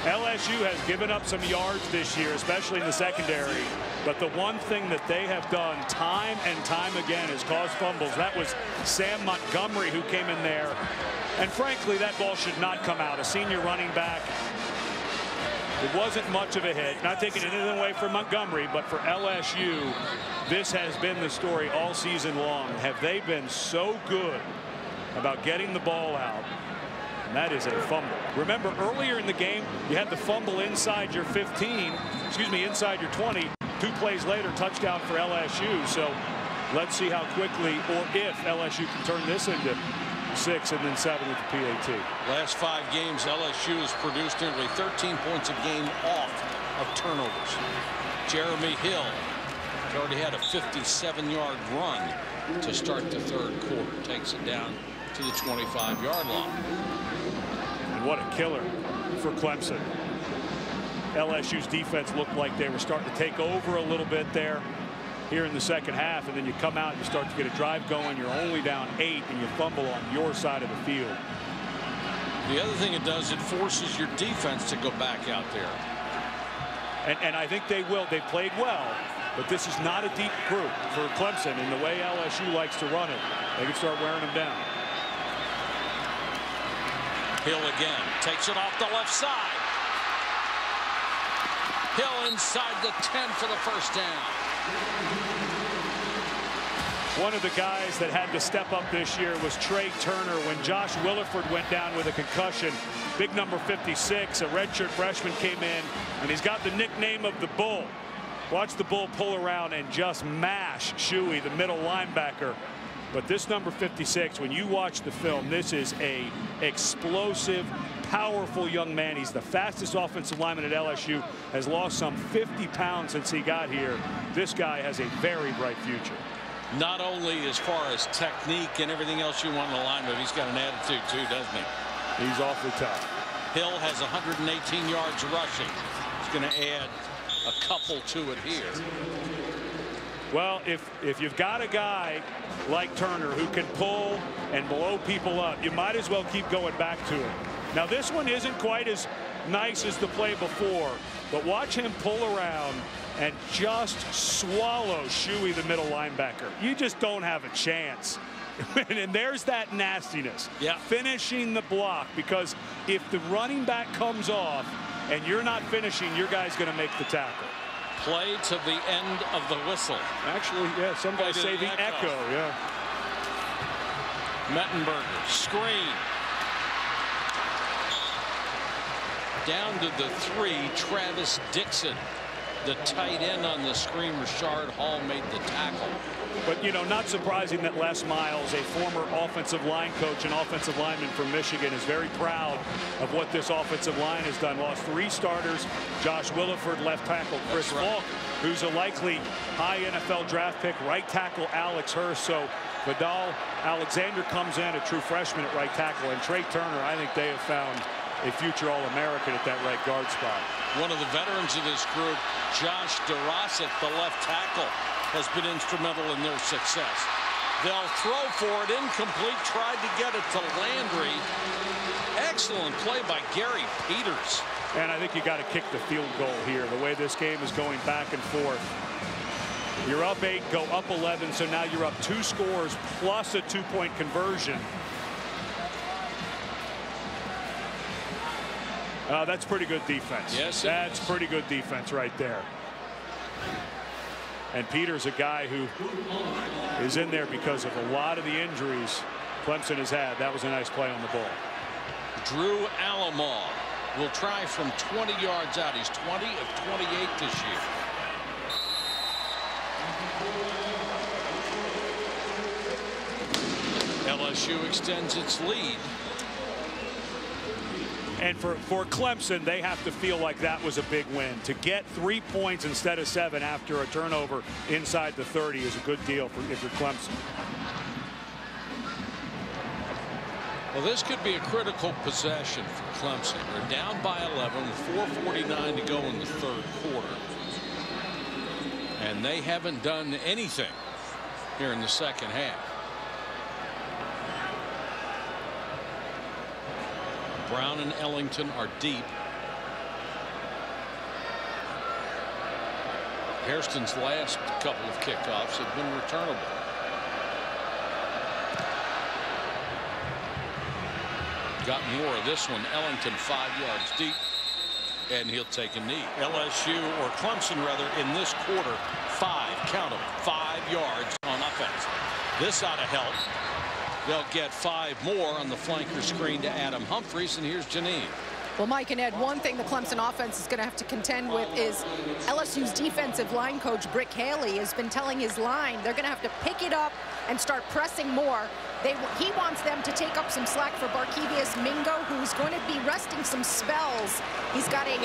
LSU has given up some yards this year, especially in the secondary. But the one thing that they have done time and time again is cause fumbles. That was Sam Montgomery who came in there And frankly, that ball should not come out. A senior running back. It wasn't much of a hit. Not taking anything away from Montgomery, but for LSU, this has been the story all season long. Have they been so good about getting the ball out? And that is a fumble. Remember, earlier in the game, you had the fumble inside your 15, inside your 20. 2 plays later, touchdown for LSU. So let's see how quickly or if LSU can turn this into 6 and then 7 with the PAT. Last 5 games, LSU has produced nearly 13 points a game off of turnovers. Jeremy Hill has already had a 57-yard run to start the 3rd quarter. Takes it down to the 25-yard line. And what a killer for Clemson. LSU's defense looked like they were starting to take over a little bit there here in the second half, and then you come out and you start to get a drive going. You're only down 8 and you fumble on your side of the field. The other thing it does, it forces your defense to go back out there. And I think they will. They played well, but this is not a deep group for Clemson, and the way LSU likes to run it, they can start wearing them down. Hill again takes it off the left side. Hill inside the 10 for the first down. One of the guys that had to step up this year was Trey Turner when Josh Williford went down with a concussion. Big number 56, a redshirt freshman, came in, and he's got the nickname of the Bull. Watch the Bull pull around and just mash Shuey, the middle linebacker. But this number 56, when you watch the film, this is a explosive, powerful young man. He's the fastest offensive lineman at LSU, has lost some 50 pounds since he got here. This guy has a very bright future. Not only as far as technique and everything else you want in a lineman, he's got an attitude too, doesn't he? He's awfully tough. Hill has 118 yards rushing. He's going to add a couple to it here. Well, if you've got a guy like Turner who can pull and blow people up, you might as well keep going back to it. Now, this one isn't quite as nice as the play before, but watch him pull around and just swallow Shuey, the middle linebacker. You just don't have a chance. And there's that nastiness. Yeah. Finishing the block, because if the running back comes off and you're not finishing, your guy's going to make the tackle. Play to the end of the whistle. Actually, yeah, some guys say the echo. Yeah. Mettenberger, screen. Down to the 3, Travis Dixon. The tight end on the screen. Rashard Hall made the tackle. But, you know, not surprising that Les Miles, a former offensive line coach and offensive lineman from Michigan, is very proud of what this offensive line has done. Lost 3 starters. Josh Williford, left tackle. Chris Falk, who's a likely high NFL draft pick. Right tackle Alex Hurst. So Vidal Alexander comes in, a true freshman at right tackle. And Trey Turner, I think they have found a future All-American at that right guard spot. One of the veterans of this group, Josh DeRosick, the left tackle, has been instrumental in their success. They'll throw for it, incomplete, tried to get it to Landry. Excellent play by Gary Peters. And I think you got to kick the field goal here. The way this game is going back and forth. You're up 8, go up 11, so now you're up 2 scores plus a 2-point conversion. That's pretty good defense. Yes, that's pretty good defense right there. And Peters, a guy who is in there because of a lot of the injuries Clemson has had. That was a nice play on the ball. Drew Alamo will try from 20 yards out. He's 20 of 28 this year. LSU extends its lead. And for Clemson, they have to feel like that was a big win. To get 3 points instead of 7 after a turnover inside the 30 is a good deal if you're Clemson. Well, this could be a critical possession for Clemson. They're down by 11 with 4:49 to go in the 3rd quarter. And they haven't done anything here in the 2nd half. Brown and Ellington are deep. Hairston's last couple of kickoffs have been returnable. got more of this one. Ellington 5 yards deep, and he'll take a knee. LSU, or Clemson rather, in this quarter, 5 yards on offense. This ought to help. They'll get 5 more on the flanker screen to Adam Humphries, and here's Janine. Well, Mike and Ed, one thing the Clemson offense is going to have to contend with is LSU's defensive line coach, Brick Haley, has been telling his line they're going to have to pick it up and start pressing more. He wants them to take up some slack for Barkevious Mingo, who's going to be resting some spells. He's got a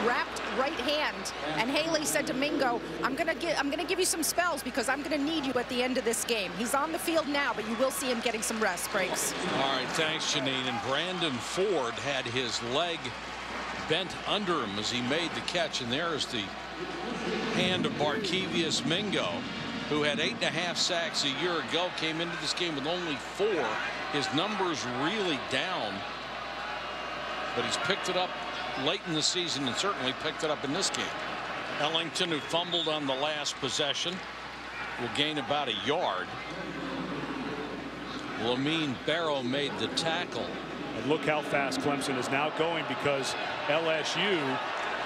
wrapped right hand, and Haley said to Mingo, I'm going to give you some spells because I'm going to need you at the end of this game. He's on the field now, but you will see him getting some rest breaks. All right, thanks, Janine. And Brandon Ford had his leg bent under him as he made the catch, and there's the hand of Barkevious Mingo, who had 8.5 sacks a year ago, came into this game with only 4. His numbers really down, but he's picked it up late in the season and certainly picked it up in this game. Ellington, who fumbled on the last possession, will gain about a yard. Lamine Barrow made the tackle. And look how fast Clemson is now going, because LSU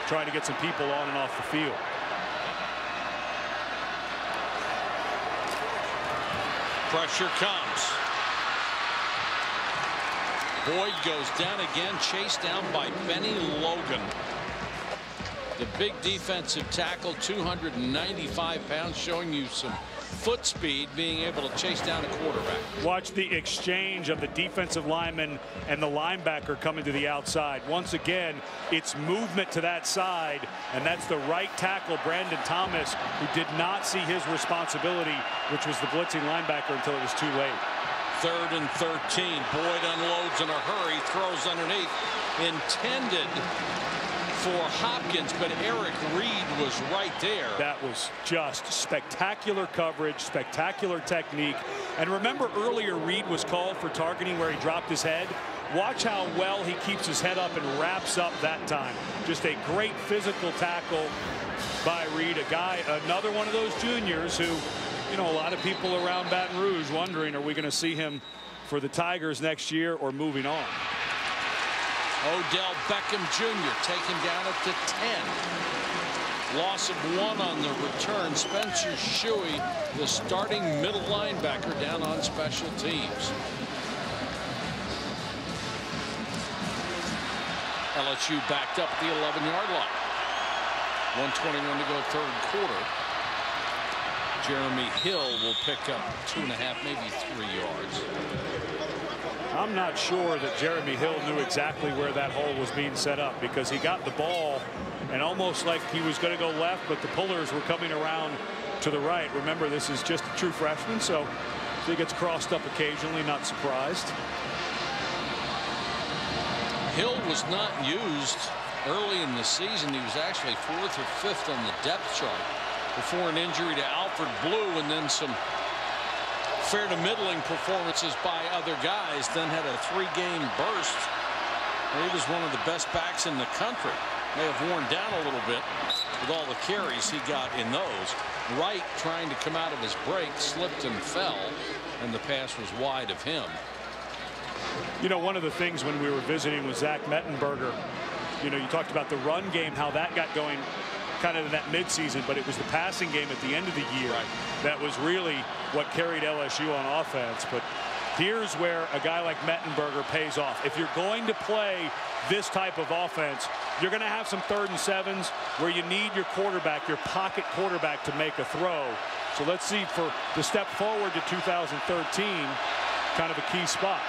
trying to get some people on and off the field. Pressure comes. Boyd goes down again, chased down by Benny Logan. The big defensive tackle, 295 pounds, showing you some foot speed, being able to chase down a quarterback. Watch the exchange of the defensive lineman and the linebacker coming to the outside. Once again, it's movement to that side, and that's the right tackle, Brandon Thomas, who did not see his responsibility, which was the blitzing linebacker, until it was too late. 3rd and 13. Boyd unloads in a hurry, throws underneath, intended for Hopkins, but Eric Reid was right there. That was just spectacular coverage, spectacular technique. And remember, earlier Reid was called for targeting where he dropped his head. Watch how well he keeps his head up and wraps up that time. Just a great physical tackle by Reid, a guy, another one of those juniors who, you know, a lot of people around Baton Rouge wondering, are we going to see him for the Tigers next year or moving on? Odell Beckham Jr. taken down at the 10. Loss of 1 on the return. Spencer Shuey, the starting middle linebacker, down on special teams. LSU backed up at the 11-yard line. 1:21 to go, 3rd quarter. Jeremy Hill will pick up 2.5, maybe 3 yards. I'm not sure that Jeremy Hill knew exactly where that hole was being set up, because he got the ball and almost like he was going to go left, but the pullers were coming around to the right. Remember, this is just a true freshman, so he gets crossed up occasionally, not surprised. Hill was not used early in the season. He was actually 4th or 5th on the depth chart before an injury to Alfred Blue, and then some fair to middling performances by other guys. Then had a 3-game burst. He was one of the best backs in the country. May have worn down a little bit with all the carries he got in those. Wright, trying to come out of his break, slipped and fell, and the pass was wide of him. You know, one of the things when we were visiting with Zach Mettenberger, you know, you talked about the run game, how that got going kind of in that midseason, but it was the passing game at the end of the year that was really what carried LSU on offense. But here's where a guy like Mettenberger pays off. If you're going to play this type of offense, you're going to have some 3rd and 7s where you need your quarterback, your pocket quarterback, to make a throw. So let's see, for the step forward to 2013, kind of a key spot.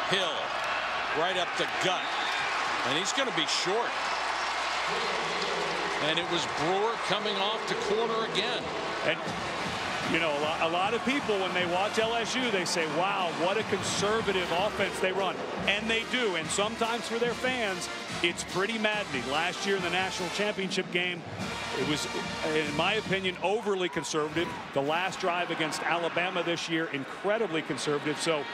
Hill right up the gut, and he's going to be short. And it was Brewer coming off the corner again. And you know, a lot of people, when they watch LSU, they say, wow, what a conservative offense they run. And they do. And sometimes for their fans, it's pretty maddening. Last year in the national championship game, it was, in my opinion, overly conservative. The last drive against Alabama this year, incredibly conservative. So,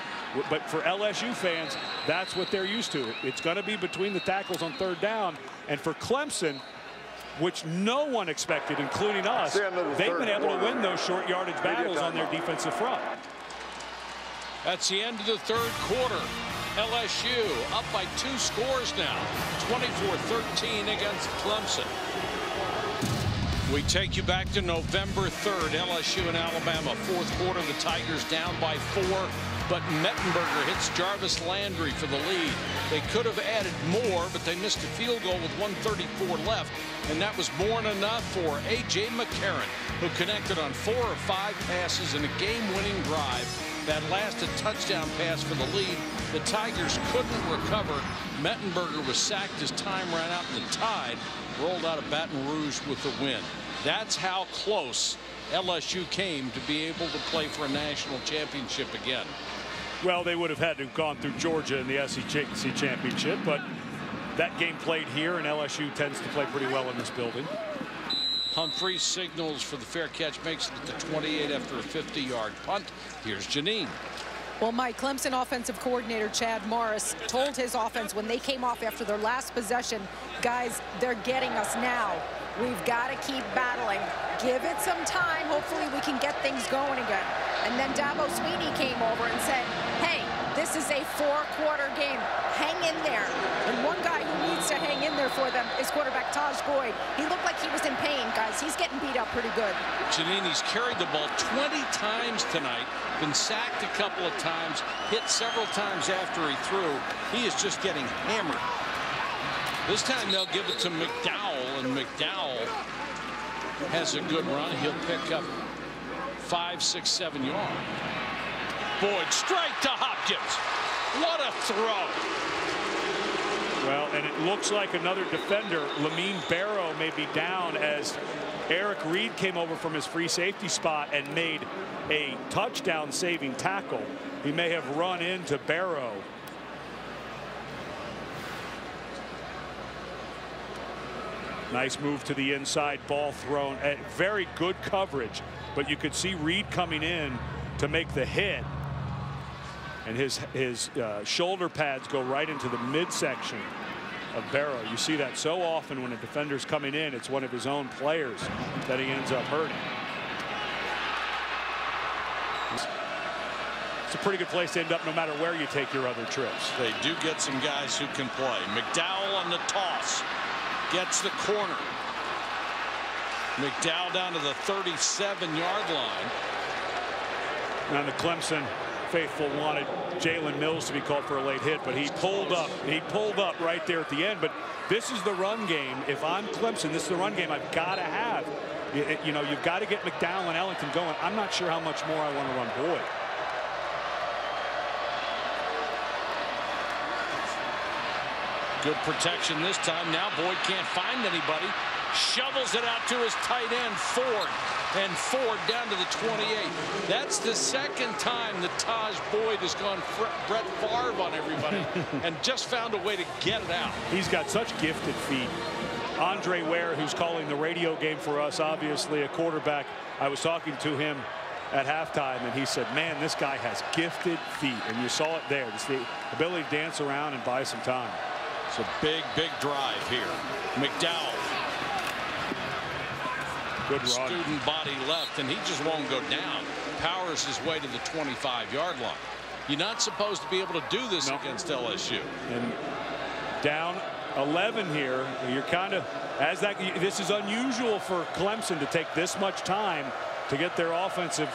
but for LSU fans, that's what they're used to. It's going to be between the tackles on 3rd down. And for Clemson, which no one expected, including us, they've been able to win those short yardage battles on their defensive front. That's the end of the 3rd quarter. LSU up by 2 scores now, 24-13 against Clemson. We take you back to November 3rd, LSU and Alabama. Fourth quarter, the Tigers down by 4, but Mettenberger hits Jarvis Landry for the lead. They could have added more, but they missed a field goal with 1:34 left, and that was more than enough for A.J. McCarron, who connected on 4 or 5 passes in a game-winning drive. That last a touchdown pass for the lead. The Tigers couldn't recover. Mettenberger was sacked as time ran out, and the Tide rolled out of Baton Rouge with the win. That's how close LSU came to be able to play for a national championship again. Well, they would have had to have gone through Georgia in the SEC championship, but that game played here, and LSU tends to play pretty well in this building. Humphrey signals for the fair catch, makes it to 28 after a 50-yard punt. Here's Janine. Well, Mike, Clemson offensive coordinator Chad Morris told his offense when they came off after their last possession, guys, they're getting us now. We've got to keep battling. Give it some time. Hopefully we can get things going again. And then Dabo Swinney came over and said, hey, this is a 4-quarter game. Hang in there. And one guy who needs to hang in there for them is quarterback Tajh Boyd. He looked like he was in pain, guys. He's getting beat up pretty good. Janini's carried the ball 20 times tonight, been sacked a couple of times, hit several times after he threw. He is just getting hammered. This time they'll give it to McDowell, and McDowell has a good run. He'll pick up 5, 6, 7 yards. Boyd straight to Hopkins. What a throw. Well, and it looks like another defender, Lamine Barrow, may be down as Eric Reid came over from his free safety spot and made a touchdown saving tackle. He may have run into Barrow. Nice move to the inside, ball thrown at very good coverage, but you could see Reid coming in to make the hit, and his shoulder pads go right into the midsection of Barrow. You see that so often when a defender's coming in, it's one of his own players that he ends up hurting. It's a pretty good place to end up no matter where you take your other trips. They do get some guys who can play. McDowell on the toss. Gets the corner. McDowell down to the 37-yard line. And the Clemson faithful wanted Jalen Mills to be called for a late hit, but he pulled up. He pulled up right there at the end. But this is the run game. If I'm Clemson, this is the run game I've got to have. You know, you've got to get McDowell and Ellington going. I'm not sure how much more I want to run Boyd. Good protection this time. Now Boyd can't find anybody. Shovels it out to his tight end, Ford. And Ford down to the 28. That's the second time that Tajh Boyd has gone Brett Favre on everybody and just found a way to get it out. He's got such gifted feet. Andre Ware, who's calling the radio game for us, obviously a quarterback. I was talking to him at halftime, and he said, man, this guy has gifted feet. And you saw it there. It's the ability to dance around and buy some time. It's a big, big drive here. McDowell. Good run. Student body left, and he just won't go down. Powers his way to the 25-yard line. You're not supposed to be able to do this against LSU. And down 11 here. You're kind of, as that, this is unusual for Clemson to take this much time to get their offensive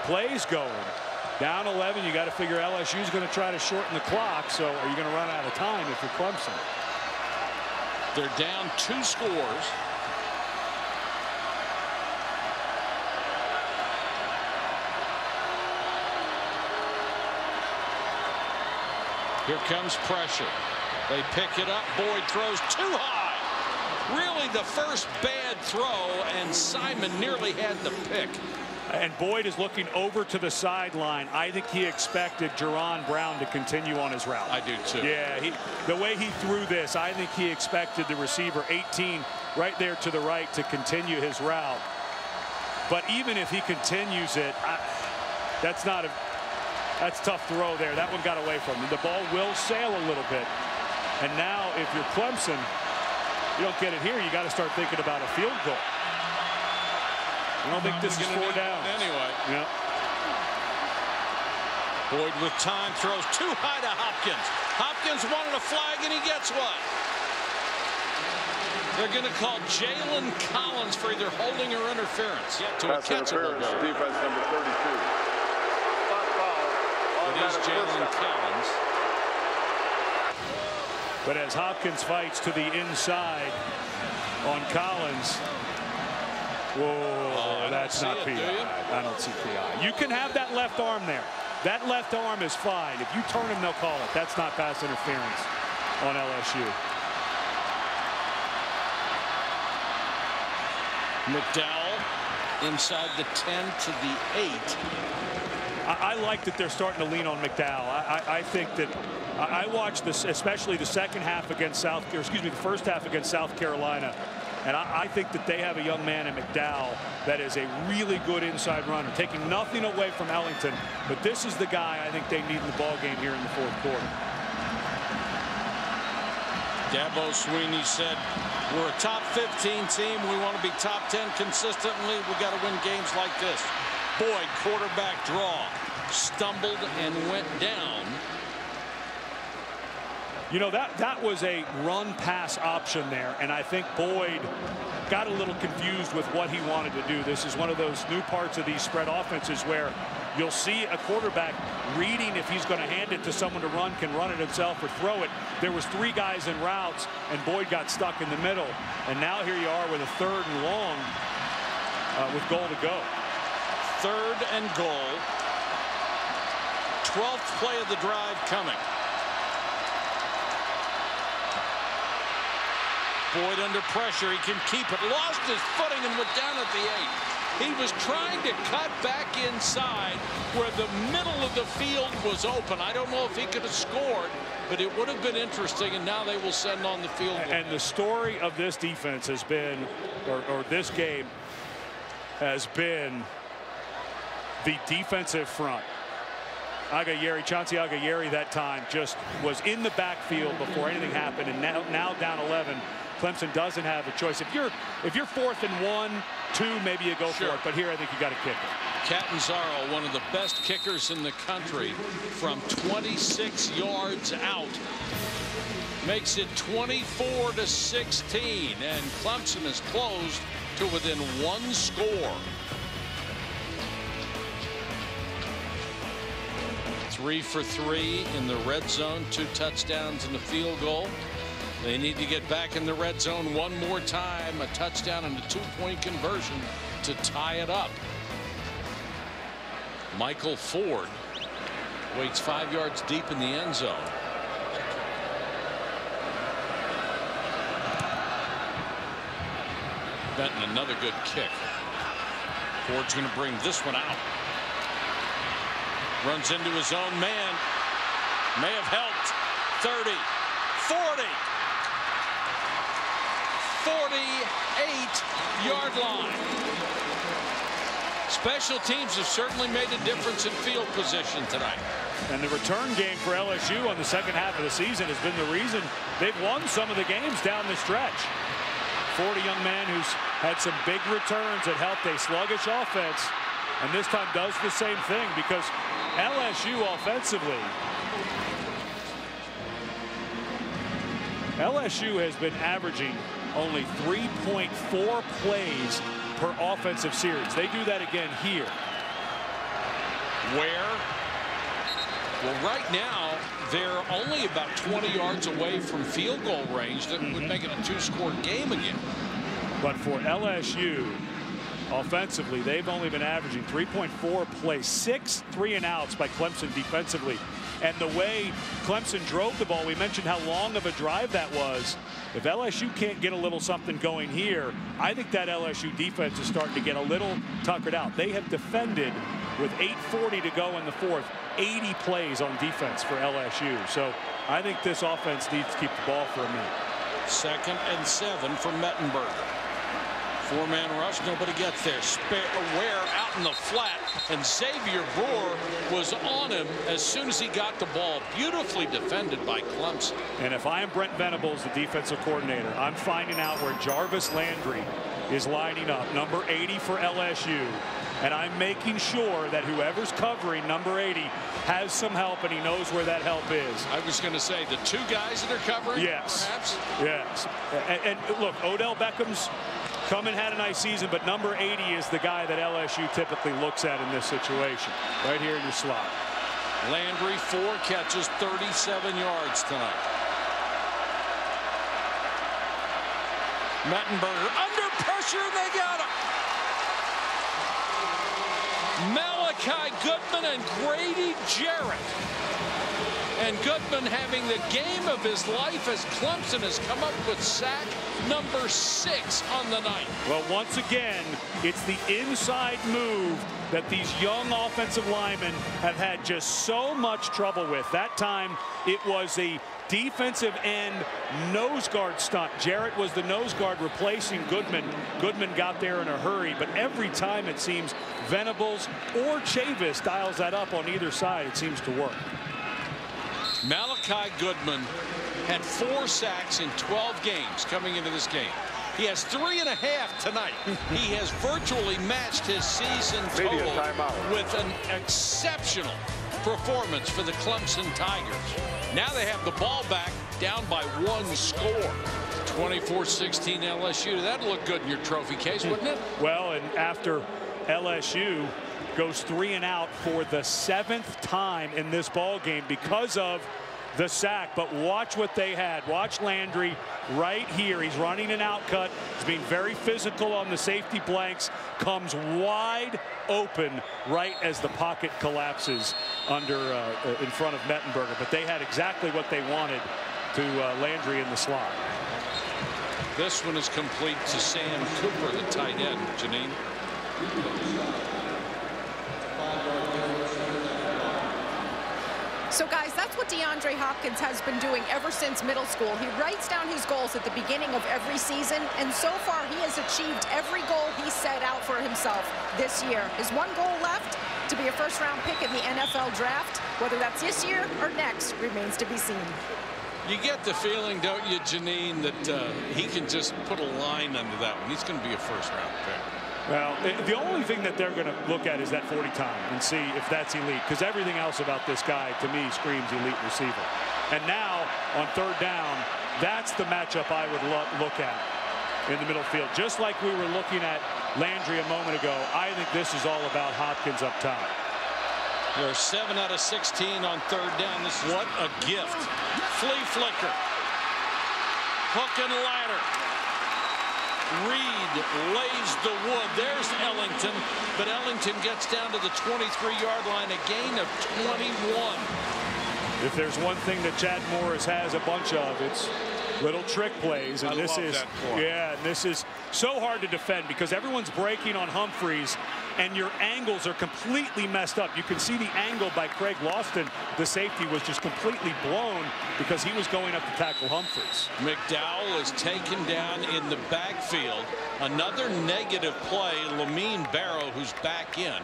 plays going. Down 11, you got to figure LSU is going to try to shorten the clock. So are you going to run out of time if you're Clemson? They're down 2 scores. Here comes pressure. They pick it up. Boyd throws too high. Really the first bad throw, and Simon nearly had the pick. And Boyd is looking over to the sideline. I think he expected Jerron Brown to continue on his route. I do too. Yeah, the way he threw this, I think he expected the receiver 18 right there to the right to continue his route. But even if he continues it, that's tough throw there. That one got away from him. The ball will sail a little bit. And now if you're Clemson, you don't get it here, you got to start thinking about a field goal. I don't think this is 4 down. Anyway. Yeah. Boyd with time, throws too high to Hopkins. Hopkins wanted a flag, and he gets one. They're going to call Jalen Collins for either holding or interference. Pass interference, defense number 32. It is Jalen Collins. But as Hopkins fights to the inside on Collins, whoa, that's not PI. I don't see PI. You can have that left arm there. That left arm is fine. If you turn him, they'll call it. That's not pass interference on LSU. McDowell inside the 10 to the 8. I like that they're starting to lean on McDowell. I think that I watched this, especially the second half against the first half against South Carolina. And I think that they have a young man in McDowell that is a really good inside runner, taking nothing away from Ellington. But this is the guy I think they need in the ball game here in the fourth quarter. Dabo Swinney said, we're a top 15 team. We want to be top 10 consistently. We got to win games like this. Boyd, quarterback draw, stumbled and went down. You know, that was a run-pass option there, and I think Boyd got a little confused with what he wanted to do. This is one of those new parts of these spread offenses where you'll see a quarterback reading if he's going to hand it to someone to run, can run it himself or throw it. There was 3 guys in routes, and Boyd got stuck in the middle. And now here you are with a 3rd and long with goal to go. 3rd and goal. 12th play of the drive coming. Boyd under pressure. He can keep it. Lost his footing and went down at the 8. He was trying to cut back inside where the middle of the field was open. I don't know if he could have scored, but it would have been interesting, and now they will send on the field goal. And the story of this defense has been, or this game has been, the defensive front. Chauncey Agayeri that time just was in the backfield before anything happened, and now down 11. Clemson doesn't have a choice. If you're 4th and 1, 2, maybe you go for it. But here I think you got to kick it. Catanzaro, one of the best kickers in the country, from 26 yards out, makes it 24-16, and Clemson is closed to within 1 score. 3 for 3 in the red zone, 2 touchdowns and a field goal. They need to get back in the red zone one more time, a touchdown and a 2-point conversion to tie it up. Michael Ford waits 5 yards deep in the end zone. Benton, another good kick. Ford's going to bring this one out. Runs into his own man. May have helped. 30, 40. 48-yard line. Special teams have certainly made a difference in field position tonight. And the return game for LSU on the second half of the season has been the reason they've won some of the games down the stretch. Ford, a young man who's had some big returns that helped a sluggish offense, and this time does the same thing, because LSU offensively, LSU has been averaging only 3.4 plays per offensive series. They do that again here. Where? Well, right now, they're only about 20 yards away from field goal range. That would make it a 2-score game again. But for LSU, offensively, they've only been averaging 3.4 plays, 6 3-and-outs by Clemson defensively. And the way Clemson drove the ball, we mentioned how long of a drive that was. If LSU can't get a little something going here, I think that LSU defense is starting to get a little tuckered out. They have defended with 8:40 to go in the fourth, 80 plays on defense for LSU. So I think this offense needs to keep the ball for a minute. 2nd and 7 for Mettenberger. 4-man rush, nobody gets there. Ware out in the flat, and Xavier Brewer was on him as soon as he got the ball. Beautifully defended by Clemson. And if I am Brent Venables, the defensive coordinator, I'm finding out where Jarvis Landry is lining up, number 80 for LSU. and I'm making sure that whoever's covering number 80 has some help, and he knows where that help is. I was going to say the two guys that are covering, yes, perhaps? Yes. And look, Odell Beckham's come and had a nice season, but number 80 is the guy that LSU typically looks at in this situation. Right here in your slot. Landry, 4 catches, 37 yards tonight. Mettenberger under pressure, and they got him. Malachi Goodman and Grady Jarrett. And Goodman having the game of his life as Clemson has come up with sack number 6 on the night. Well, once again, it's the inside move that these young offensive linemen have had just so much trouble with. That time, it was a defensive end nose guard stunt. Jarrett was the nose guard replacing Goodman. Goodman got there in a hurry, but every time it seems Venables or Chavis dials that up on either side, it seems to work. Malachi Goodman had 4 sacks in 12 games coming into this game. He has 3.5 tonight. He has virtually matched his season total with an exceptional performance for the Clemson Tigers. Now they have the ball back, down by 1 score. 24-16 LSU. That'd look good in your trophy case, wouldn't it? Well, and after LSU goes 3 and out for the 7th time in this ball game because of the sack. But watch what they had. Watch Landry right here. He's running an out cut. He's being very physical on the safety blanks. Comes wide open right as the pocket collapses under in front of Mettenberger. But they had exactly what they wanted to Landry in the slot. This one is complete to Sam Cooper, the tight end. Janine. So, guys, that's what DeAndre Hopkins has been doing ever since middle school. He writes down his goals at the beginning of every season, and so far he has achieved every goal he set out for himself this year. His one goal left, to be a first-round pick in the NFL draft. Whether that's this year or next remains to be seen. You get the feeling, don't you, Janine, that he can just put a line under that one. He's going to be a first-round pick. Well, the only thing that they're going to look at is that 40 time and see if that's elite, because everything else about this guy, to me, screams elite receiver. And now, on 3rd down, that's the matchup I would look at in the middle field. Just like we were looking at Landry a moment ago, I think this is all about Hopkins up top. They're 7 out of 16 on 3rd down. What a gift. Flea flicker. Hook and ladder. Reid lays the wood. There's Ellington, but Ellington gets down to the 23-yard line, a gain of 21. If there's one thing that Chad Morris has a bunch of, it's little trick plays, and this is so hard to defend because everyone's breaking on Humphreys, and your angles are completely messed up. You can see the angle by Craig Lofton. The safety was just completely blown because he was going up to tackle Humphreys. McDowell is taken down in the backfield. Another negative play. Lamine Barrow, who's back in.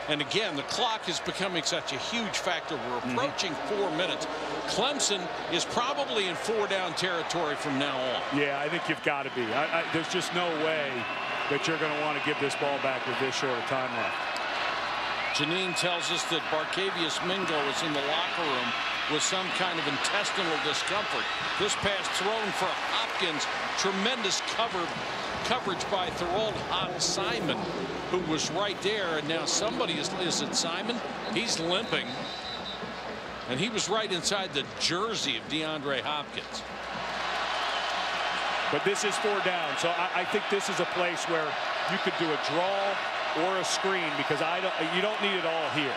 And again, the clock is becoming such a huge factor. We're approaching 4 minutes. Clemson is probably in 4-down territory from now on. Yeah, I think you've got to be. There's just no way that you're going to want to give this ball back with this short of time left. Janine tells us that Barkevius Mingo is in the locker room with some kind of intestinal discomfort. This pass thrown for Hopkins. Tremendous coverage by Thorold Simon, who was right there, and now somebody is it Simon? He's limping, and he was right inside the jersey of DeAndre Hopkins. But this is 4 down, so I think this is a place where you could do a draw or a screen because you don't need it all here.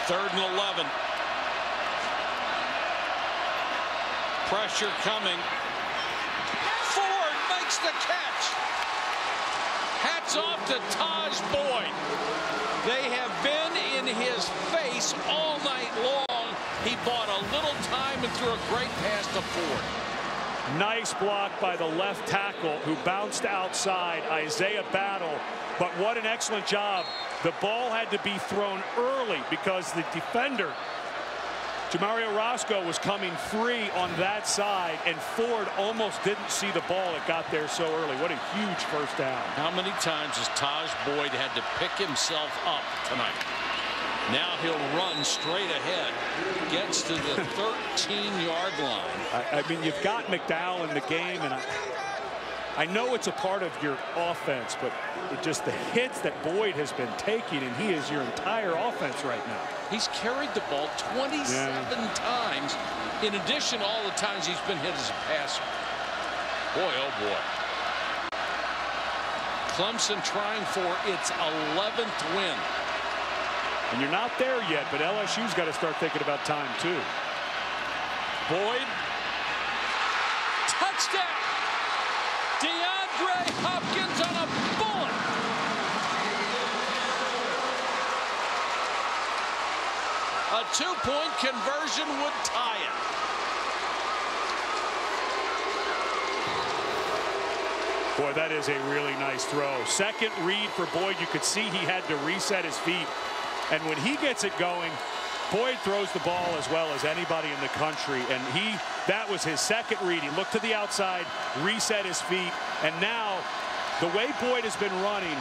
3rd and 11. Pressure coming. Ford makes the catch. Hats off to Tajh Boyd. They have been in his face all night long. He bought a little time and threw a great pass to Ford. Nice block by the left tackle who bounced outside, Isaiah Battle. But what an excellent job. The ball had to be thrown early because the defender Jamario Roscoe was coming free on that side, and Ford almost didn't see the ball. It got there so early. What a huge first down. How many times has Tajh Boyd had to pick himself up tonight? Now he'll run straight ahead. Gets to the 13-yard line. I mean, you've got McDowell in the game, and I know it's a part of your offense, but just the hits that Boyd has been taking, and he is your entire offense right now. He's carried the ball 27 times, in addition to all the times he's been hit as a passer. Boy, oh boy. Clemson trying for its 11th win. And you're not there yet, but LSU's got to start thinking about time, too. Boyd. Touchdown. DeAndre Hopkins on a bullet. A two-point conversion would tie it. Boy, that is a really nice throw. Second read for Boyd. You could see he had to reset his feet. And when he gets it going, Boyd throws the ball as well as anybody in the country. And that was his second read. He looked to the outside, reset his feet. And now, the way Boyd has been running,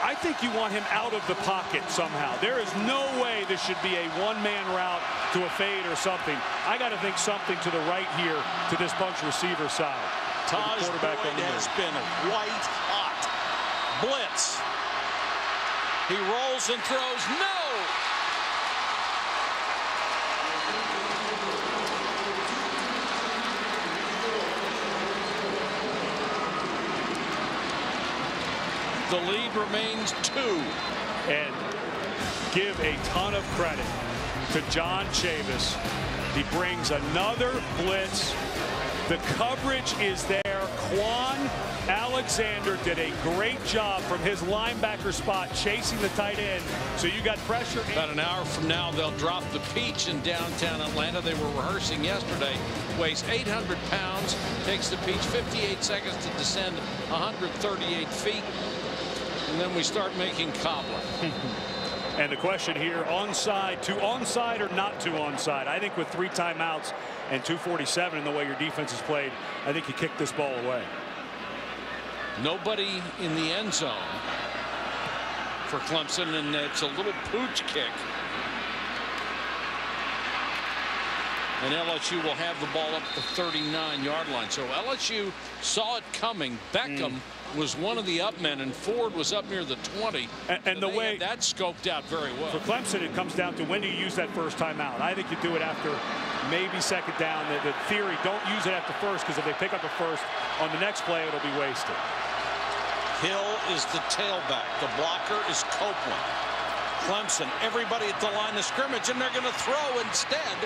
I think you want him out of the pocket somehow. There is no way this should be a one-man route to a fade or something. I got to think something to the right here to this bunch receiver side. Tajh Boyd has been white hot. Blitz. He rolls and throws. No! The lead remains 2. And give a ton of credit to John Chavis. He brings another blitz. The coverage is there. Quan Alexander did a great job from his linebacker spot chasing the tight end. So you got pressure. About an hour from now, they'll drop the Peach in downtown Atlanta. They were rehearsing yesterday. Weighs 800 pounds. Takes the Peach 58 seconds to descend 138 feet. And then we start making cobbler. And the question here, onside, to onside or not to onside? I think with 3 timeouts and 2:47 in the way your defense is played, I think you kick this ball away. Nobody in the end zone for Clemson, and it's a little pooch kick. And LSU will have the ball up the 39-yard line. So LSU saw it coming. Beckham was one of the up men, and Ford was up near the 20. And the way that scoped out very well. For Clemson, it comes down to when do you use that first timeout. I think you do it after maybe second down. The theory, don't use it after first, because if they pick up a first on the next play, it'll be wasted. Hill is the tailback. The blocker is Copeland. Clemson, everybody at the line of scrimmage, and they're going to throw instead.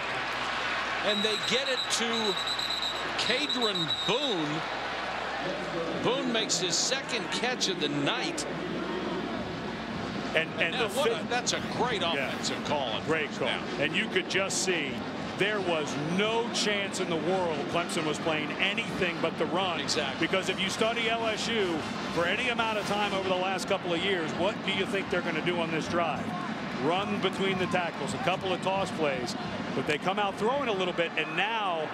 And they get it to Cadron Boone. Boone makes his second catch of the night. And that's a great offensive call. Great call. And you could just see there was no chance in the world Clemson was playing anything but the run. Exactly. Because if you study LSU for any amount of time over the last couple of years, what do you think they're going to do on this drive? Run between the tackles, a couple of toss plays, but they come out throwing a little bit, and now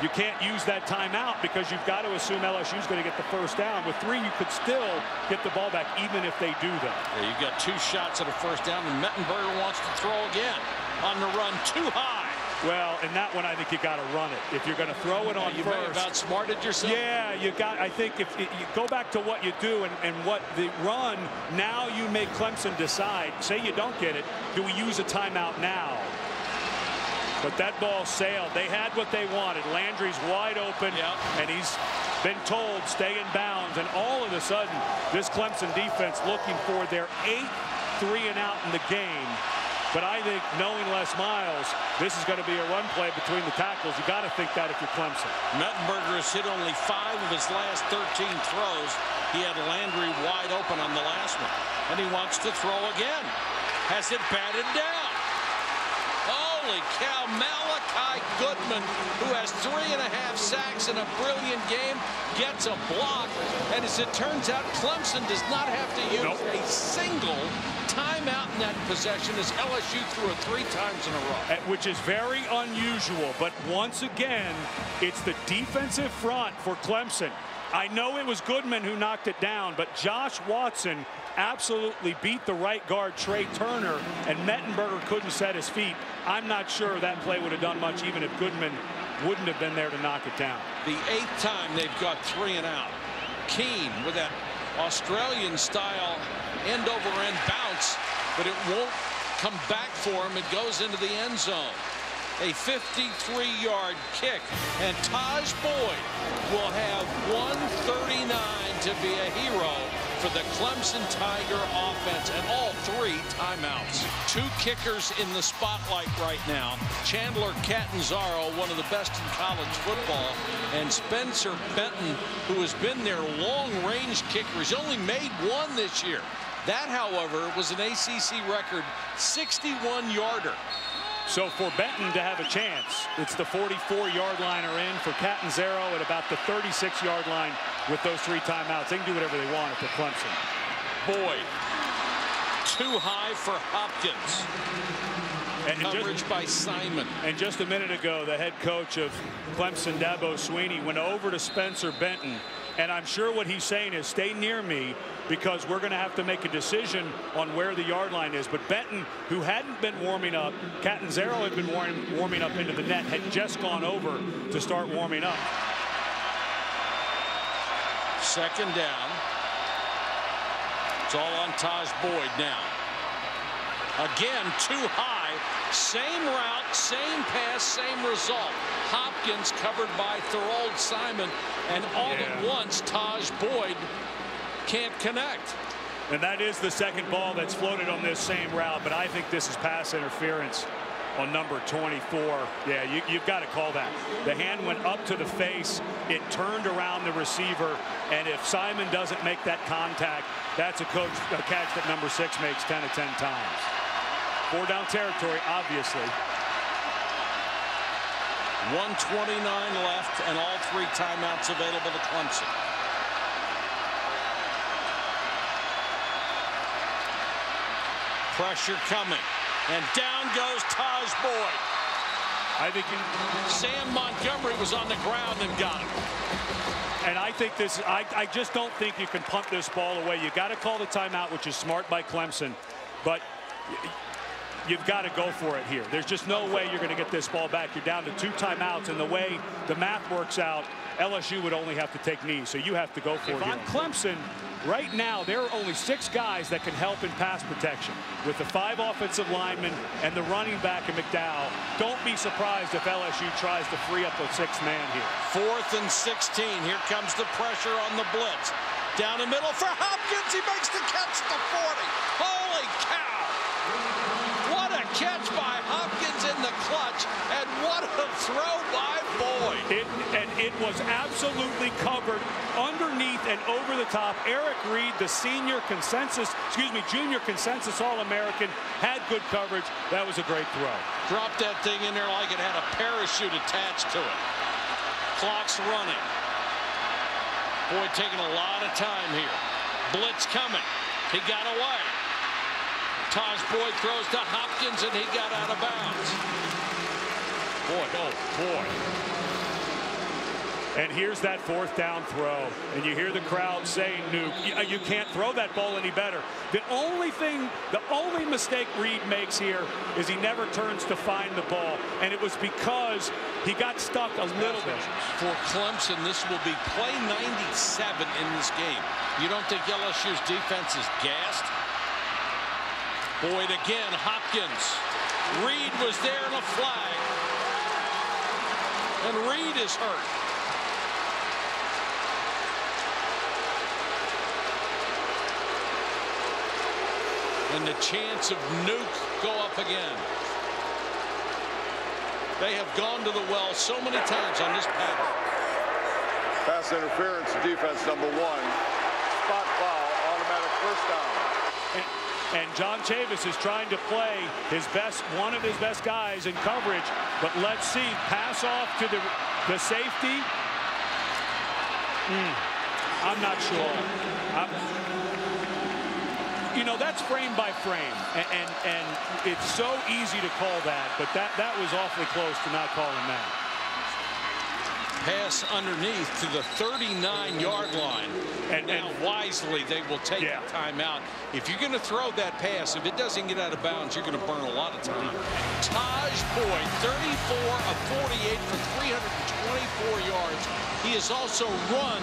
you can't use that timeout because you've got to assume LSU is going to get the first down. With 3, you could still get the ball back even if they do that. Yeah, you've got 2 shots at a first down, and Mettenberger wants to throw again on the run too high. Well, in that one, I think you got to run it. If you're going to throw it on you first. You may have outsmarted yourself. Yeah, you got. I think if you go back to what you do and what the run, now you make Clemson decide. Say you don't get it. Do we use a timeout now? But that ball sailed. They had what they wanted. Landry's wide open, and he's been told stay in bounds. And all of a sudden, this Clemson defense looking for their 8th 3-and-out in the game. But I think, knowing Les Miles, this is going to be a run play between the tackles. You got to think that if you're Clemson. Mettenberger has hit only 5 of his last 13 throws. He had Landry wide open on the last one, and he wants to throw again. Has it batted down? Holy cow! Malachi Goodman, who has 3.5 sacks in a brilliant game, gets a block. And as it turns out, Clemson does not have to use a single time timeout in that possession as LSU threw it 3 times in a row. Which is very unusual, but once again, it's the defensive front for Clemson. I know it was Goodman who knocked it down, but Josh Watson absolutely beat the right guard, Trey Turner, and Mettenberger couldn't set his feet. I'm not sure that play would have done much even if Goodman wouldn't have been there to knock it down. The 8th time they've got 3 and out. Keene with that Australian-style end-over-end bounce, but it won't come back for him. It goes into the end zone. A 53-yard kick, and Tajh Boyd will have 139 to be a hero for the Clemson Tiger offense, and all 3 timeouts. 2 kickers in the spotlight right now. Chandler Catanzaro, one of the best in college football, and Spencer Benton, who has been their long-range kicker. He's only made 1 this year. That, however, was an ACC record 61-yarder. So for Benton to have a chance, it's the 44-yard line or in. For Catanzaro at about the 36-yard line with those 3 timeouts. They can do whatever they want if they're Clemson. Boyd, too high for Hopkins. And coverage by Simon. And just a minute ago, the head coach of Clemson, Dabo Swinney, went over to Spencer Benton. And I'm sure what he's saying is, stay near me because we're going to have to make a decision on where the yard line is. But Benton, who hadn't been warming up, Catanzaro had been warming up into the net, had just gone over to start warming up. 2nd down. It's all on Tajh Boyd now. Again, too high. Same route, same pass, same result. Hopkins covered by Thorold Simon, and all at once Tajh Boyd can't connect. And that is the 2nd ball that's floated on this same route, but I think this is pass interference on number 24. Yeah, you've got to call that. The hand went up to the face, it turned around the receiver, and if Simon doesn't make that contact, that's a catch that number 6 makes 10 of 10 times. 4 down territory, obviously. 1:29 left, and all 3 timeouts available to Clemson. Pressure coming, and down goes Tajh Boyd. I think Sam Montgomery was on the ground and got him. And I think this, I just don't think you can punt this ball away. You got to call the timeout, which is smart by Clemson, but you've got to go for it here. There's just no way you're going to get this ball back. You're down to 2 timeouts, and the way the math works out, LSU would only have to take knees, so you have to go for it. If I'm Clemson, right now, there are only 6 guys that can help in pass protection. With the 5 offensive linemen and the running back in McDowell, don't be surprised if LSU tries to free up the 6th man here. 4th and 16. Here comes the pressure on the blitz. Down the middle for Hopkins. He makes the catch at the 40. Holy cow! What a catch by Hopkins in the clutch, and what a throw by Boyd. It was absolutely covered underneath and over the top. Eric Reid, the junior consensus All-American, had good coverage. That was a great throw. Dropped that thing in there like it had a parachute attached to it. Clock's running. Boyd taking a lot of time here. Blitz coming. He got away. Tajh Boyd throws to Hopkins, and he got out of bounds. Boy, oh boy. And here's that 4th down throw, and you hear the crowd saying, "Nuke, you can't throw that ball any better." The only mistake Reid makes here is he never turns to find the ball, and it was because he got stuck a little bit. For Clemson, this will be play 97 in this game. You don't think LSU's defense is gassed? Boyd again, Hopkins. Reid was there in a flag. And Reid is hurt. And the chance of Nuke go up again. They have gone to the well so many times on this pattern. Pass interference, defense number 1. Spot foul, automatic 1st down. And John Chavis is trying to play one of his best guys in coverage, but let's see, pass off to the safety. I'm not sure. You know, that's frame by frame, and it's so easy to call that, but that was awfully close to not calling that. Pass underneath to the 39-yard line. And now wisely they will take a timeout. If you're going to throw that pass, if it doesn't get out of bounds, you're going to burn a lot of time. Tajh Boyd, 34 of 48 for 324 yards. He has also run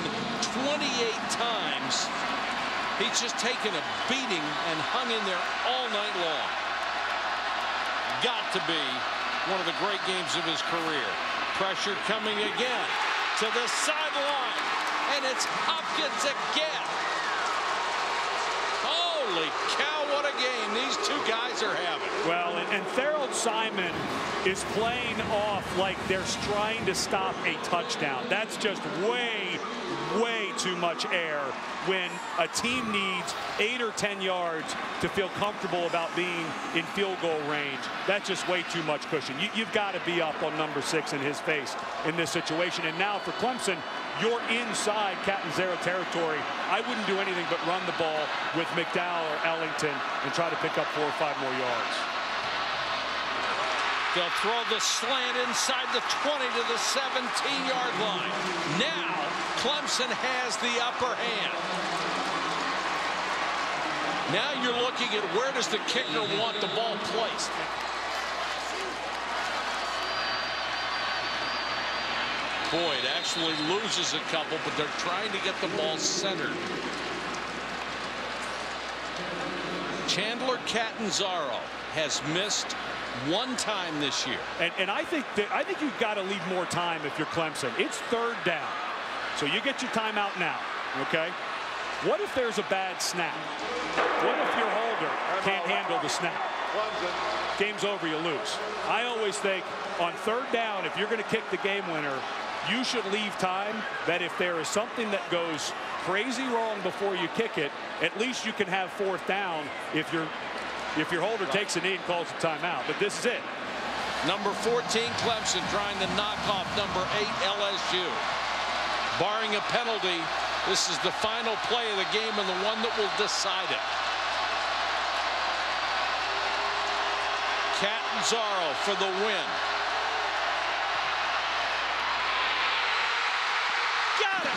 28 times. He's just taken a beating and hung in there all night long. Got to be one of the great games of his career. Pressure coming again to the sideline, and it's Hopkins again. Holy cow, what a game these two guys are having. Well, and Thurl Simon is playing off like they're trying to stop a touchdown. That's just way too much air when a team needs 8 or 10 yards to feel comfortable about being in field goal range. That's just way too much cushion. You've got to be up on number 6 in his face in this situation. And now for Clemson, you're inside Catanzaro territory. I wouldn't do anything but run the ball with McDowell or Ellington and try to pick up 4 or 5 more yards. They'll throw the slant inside the 20 to the 17-yard line. Now Clemson has the upper hand. Now you're looking at where does the kicker want the ball placed. Boyd actually loses a couple, but they're trying to get the ball centered. Chandler Catanzaro has missed 1 time this year. And I think you've got to leave more time if you're Clemson. It's 3rd down. So you get your timeout now, okay? What if there's a bad snap? What if your holder can't handle the snap? Game's over, you lose. I always think on 3rd down, if you're going to kick the game winner, you should leave time that if there is something that goes crazy wrong before you kick it, at least you can have 4th down if your holder takes a knee and calls a timeout. But this is it. Number 14 Clemson trying to knock off number 8 LSU. Barring a penalty, this is the final play of the game and the one that will decide it. Catanzaro for the win. Got it.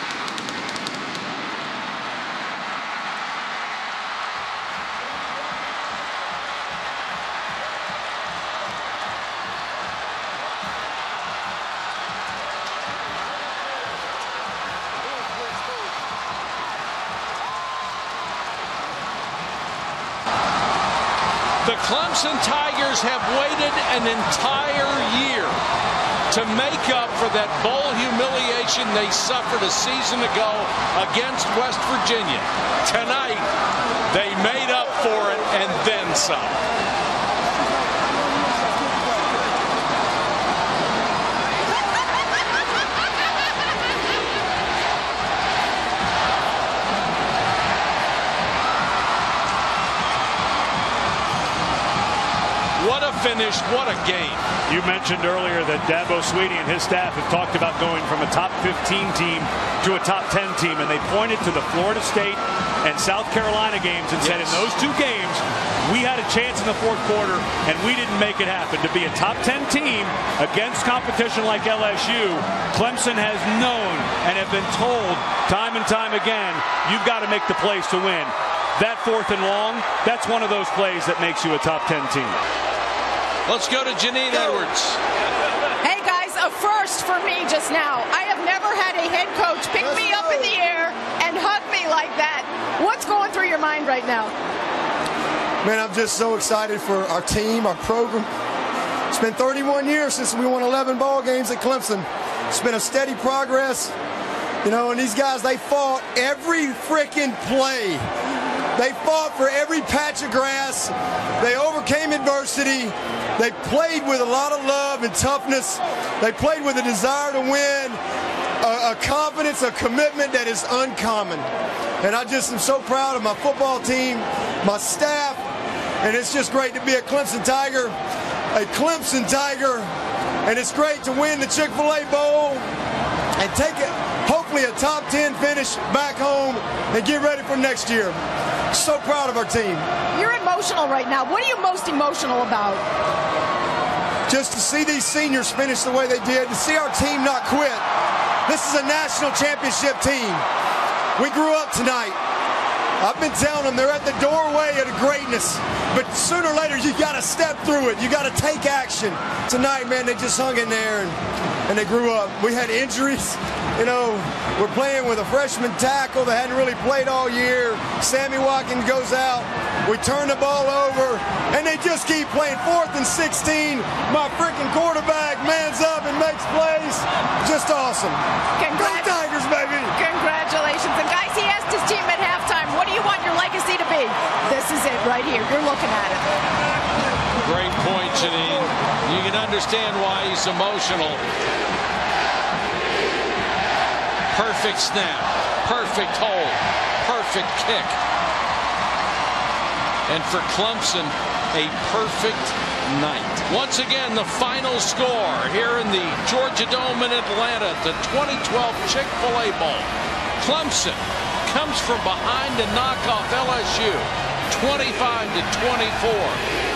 The Clemson Tigers have waited an entire year to make up for that bowl humiliation they suffered a season ago against West Virginia. Tonight, they made up for it and then some. What a finish, what a game. You mentioned earlier that Dabo Swinney and his staff have talked about going from a top 15 team to a top 10 team, and they pointed to the Florida State and South Carolina games and said in those 2 games, we had a chance in the 4th quarter and we didn't make it happen. To be a top 10 team against competition like LSU, Clemson has known and have been told time and time again, you've got to make the plays to win. That 4th and long, that's one of those plays that makes you a top 10 team. Let's go to Janine Edwards. Hey, guys, a first for me just now. I have never had a head coach pick me up in the air and hug me like that. What's going through your mind right now? Man, I'm just so excited for our team, our program. It's been 31 years since we won 11 ball games at Clemson. It's been a steady progress. You know, and these guys, they fought every freaking play. They fought for every patch of grass. They overcame adversity. They played with a lot of love and toughness. They played with a desire to win, a confidence, a commitment that is uncommon. And I just am so proud of my football team, my staff, and it's just great to be a Clemson Tiger, and it's great to win the Chick-fil-A Bowl and take it, hopefully a top 10 finish back home and get ready for next year. So proud of our team. You're emotional right now. What are you most emotional about? Just to see these seniors finish the way they did, to see our team not quit. This is a national championship team. We grew up tonight. I've been telling them they're at the doorway of greatness, but sooner or later you got to step through it. You got to take action. Tonight, man, they just hung in there and they grew up. We had injuries. You know, we're playing with a freshman tackle that hadn't really played all year. Sammy Watkins goes out. We turn the ball over, and they just keep playing. 4th and 16. My freaking quarterback mans up and makes plays. Just awesome. Go Tigers, baby. Congratulations. And guys, he asked his team at halftime, what do you want your legacy to be? This is it right here. You're looking at it. Great point, Janine. You can understand why he's emotional. Perfect snap, perfect hold, perfect kick. And for Clemson, a perfect night. Once again, the final score here in the Georgia Dome in Atlanta, the 2012 Chick-fil-A Bowl. Clemson comes from behind to knock off LSU 25-24.